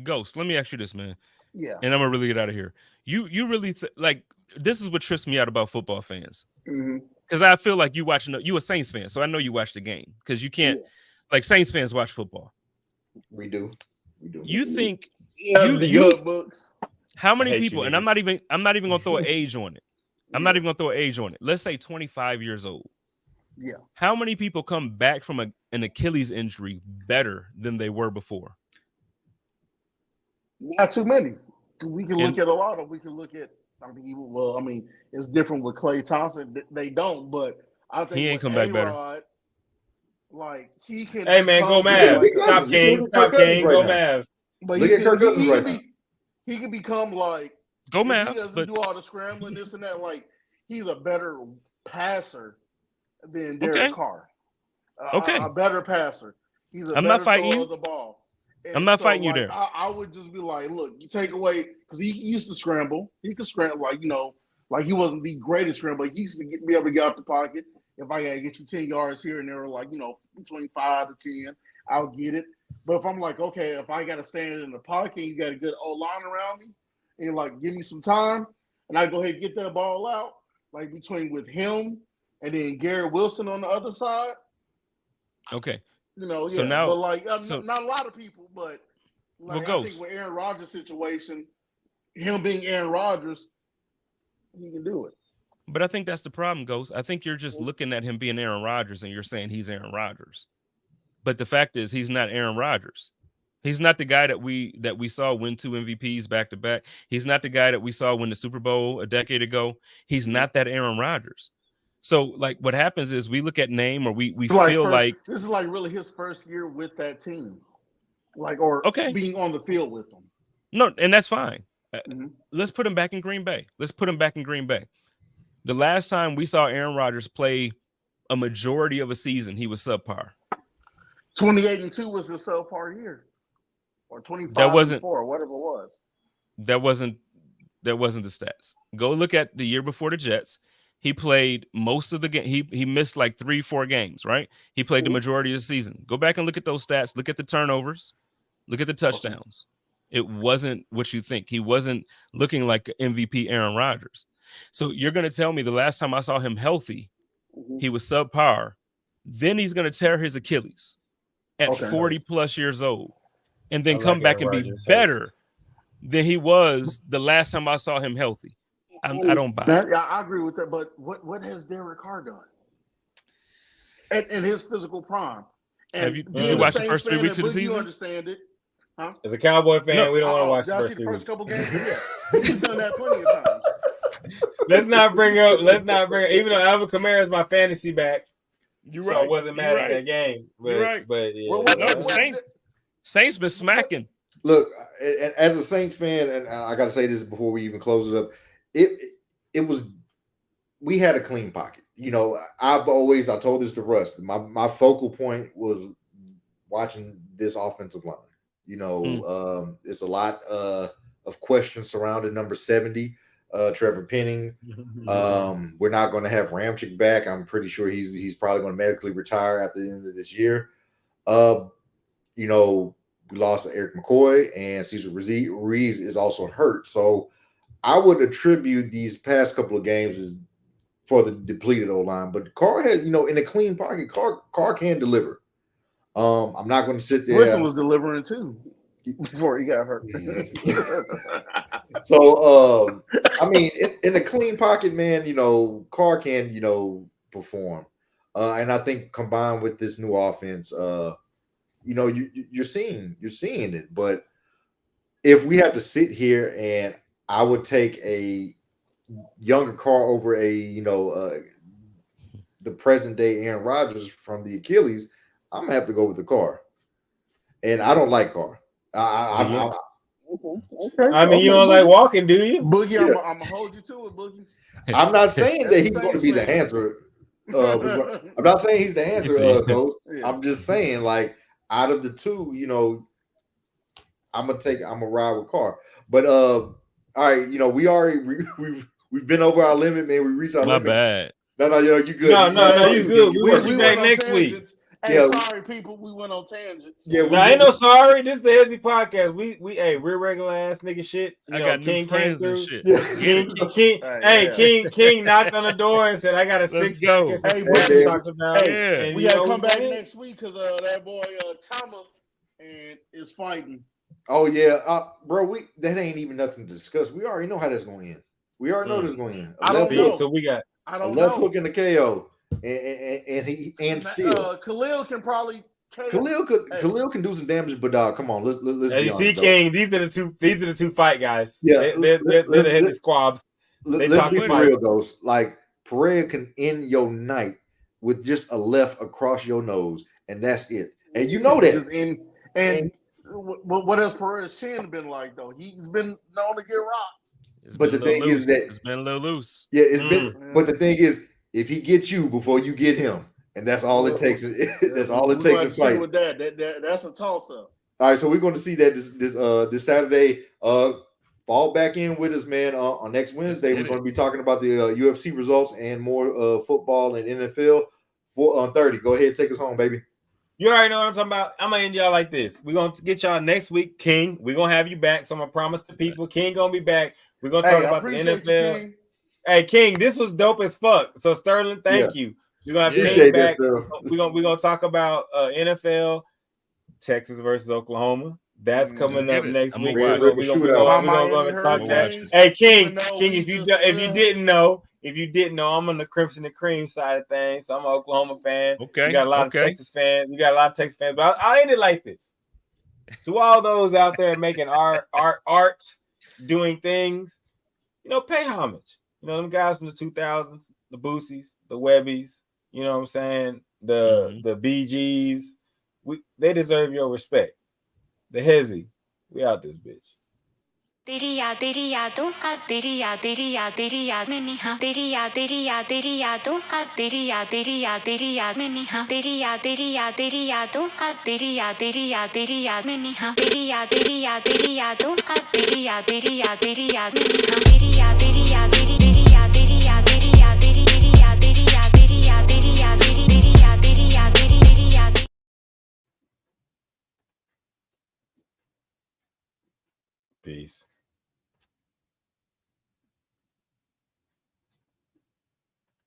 Ghost, let me ask you this, man. Yeah. And I'm gonna really get out of here. You really like, this is what trips me out about football fans. Because I feel like you a Saints fan, so I know you watch the game, because you can't like Saints fans watch football. We do. You think? Books. How many people? And I'm not even gonna throw an age on it. I'm not even gonna throw an age on it. Let's say 25 years old. Yeah. How many people come back from an Achilles injury better than they were before? Not too many. We can look at a lot of. We can look at. I mean, it's different with Klay Thompson. They don't, but I think he ain't come back better. Like he can. Hey man, go Mavs. Stop King. Go Mavs. But look at Kirk Cousins right now. He can become like go Mavs. He doesn't do all the scrambling, this and that. Like he's a better passer than Derek Carr. A better passer. He's a better thrower of the ball. And I'm not fighting you there. I would just be like, look, you take away, because he used to scramble. He could scramble, like he wasn't the greatest scrambler. He used to be able to get out the pocket. If I gotta get you 10 yards here and there, between 5 to 10, I'll get it. But if I'm like, okay, if I got to stand in the pocket, you got a good O-line around me, and give me some time, and I go ahead and get that ball out, like between with him and then Garrett Wilson on the other side. Okay. So now, but not a lot of people, but I think with Aaron Rodgers' situation, him being Aaron Rodgers, he can do it. But I think that's the problem, Ghost. I think you're just looking at him being Aaron Rodgers and you're saying he's Aaron Rodgers. But the fact is, he's not Aaron Rodgers. He's not the guy that we saw win 2 MVPs back to back. He's not the guy that we saw win the Super Bowl a decade ago. He's not that Aaron Rodgers. So, like, what happens is we look at name, or we feel like this is like really his first year with that team, being on the field with them. No, and that's fine. Let's put him back in Green Bay. The last time we saw Aaron Rodgers play a majority of a season, he was subpar. 28-2 was the subpar year, or 25-4, whatever it was. That wasn't the stats. Go look at the year before the Jets. He played most of the game. He missed like 3-4 games, right? He played the majority of the season. Go back and look at those stats. Look at the turnovers. Look at the touchdowns. It wasn't what you think. He wasn't looking like MVP Aaron Rodgers. So you're going to tell me the last time I saw him healthy, he was subpar. Then he's going to tear his Achilles at 40 plus years old, and then come back and be better than he was the last time I saw him healthy. I don't buy it. I agree with that, but what has Derek Carr done in his physical prime? And have you watched the first 3 weeks of the season? You understand it, huh? As a Cowboy fan, we don't want to watch the first couple games. Yeah, he's done that plenty of times. Let's not bring up. Even though Alvin Kamara is my fantasy back, you're so right. I wasn't mad at that game. But, you're right. But yeah, the Saints been smacking. Look, and as a Saints fan, and I got to say this before we even close it up, it was, we had a clean pocket. you know, I told this to Russ. My focal point was watching this offensive line. You know, there's a lot of questions surrounding number 70, Trevor Penning. We're not going to have Ramchick back. I'm pretty sure he's probably going to medically retire at the end of this year. You know, we lost Eric McCoy, and Cesar Ruiz is also hurt. So I would attribute these past couple of games as for the depleted O-line. But Carr has, you know, in a clean pocket, Carr can deliver. I'm not going to sit there. Wilson was delivering too before he got hurt. So, I mean, in a clean pocket, man, you know, Carr can, you know, perform. And I think combined with this new offense, you know, you're seeing it. But if we had to sit here and I would take a younger Carr over a, you know, the present day Aaron Rodgers from the Achilles, I'm gonna have to go with the Carr. And I don't like Carr. Okay. I mean, you don't like walking, do you? Boogie, Yeah. I'm gonna hold you to it, Boogie. I'm not saying that he's That's going to be the same answer. I'm not saying he's the answer, Ghost. Yeah. I'm just saying, like, out of the two, you know, I'm gonna ride with Carr. But all right, you know, we've been over our limit, man. We reached our My limit. bad. No, you know, you good. No, you good. We want you back went on next week. tangents. Hey, Yeah. sorry, people. We went on tangents. Yeah, Now, ain't no sorry. This is the Hesi podcast. We're regular ass nigga shit. You I know, got King new friends came and through. shit. King knocked on the door and said, "I got a Let's 6 go. pack." Hey, We talked about. hey, And we you gotta know come what I'm back saying? next week because that boy Tama and is fighting. Oh yeah, bro. That ain't even nothing to discuss. We already know how that's going to end. We already know this is going to end. I don't left know. hook, So we got. I a don't left know. hook in the KO, and still. Khalil can probably. Khalil can do some damage, but come on, let's As be you honest. see, though. King. These are the two fight guys. Yeah, they're the head squabs. They Let's talk be fight. for real, though. Like Pereira can end your night with just a left across your nose, and that's it. And you know that. Just and what has Pereira's chin been like though? He's been known to get rocked. But the thing is that it's been a little loose. Yeah, it's been. But the thing is, if he gets you before you get him, and that's all it takes. That's all it takes to fight. With that's a toss up. All right, so we're going to see that this Saturday. Fall back in with us, man. On next Wednesday, we're going to be talking about the UFC results and more football and NFL. On 30, go ahead, take us home, baby. You already know what I'm talking about. I'm gonna end y'all like this. We're gonna get y'all next week, King. We're gonna have you back. So I'm gonna promise the people, King gonna be back. We're gonna talk about the NFL. You, King. Hey, King, this was dope as fuck. So Sterling, thank you. We're gonna have King back. We're gonna talk about NFL, Texas versus Oklahoma. That's coming up next week. We're gonna talk that. Hey, King, if you didn't know, I'm on the Crimson and Cream side of things. So I'm an Oklahoma fan. Okay. You got a lot of Texas fans. But I end it like this. To all those out there making art, doing things, you know, pay homage. You know, them guys from the 2000s, the Boosies, the Webbies, you know what I'm saying? The BGs. They deserve your respect. The Hesi, we out this bitch. तेरी यादों का तेरी याद में निहा तेरी यादों का तेरी याद में निहा तेरी यादों का तेरी याद में निहा तेरी यादों का तेरी याद में निहा तेरी याद Peace.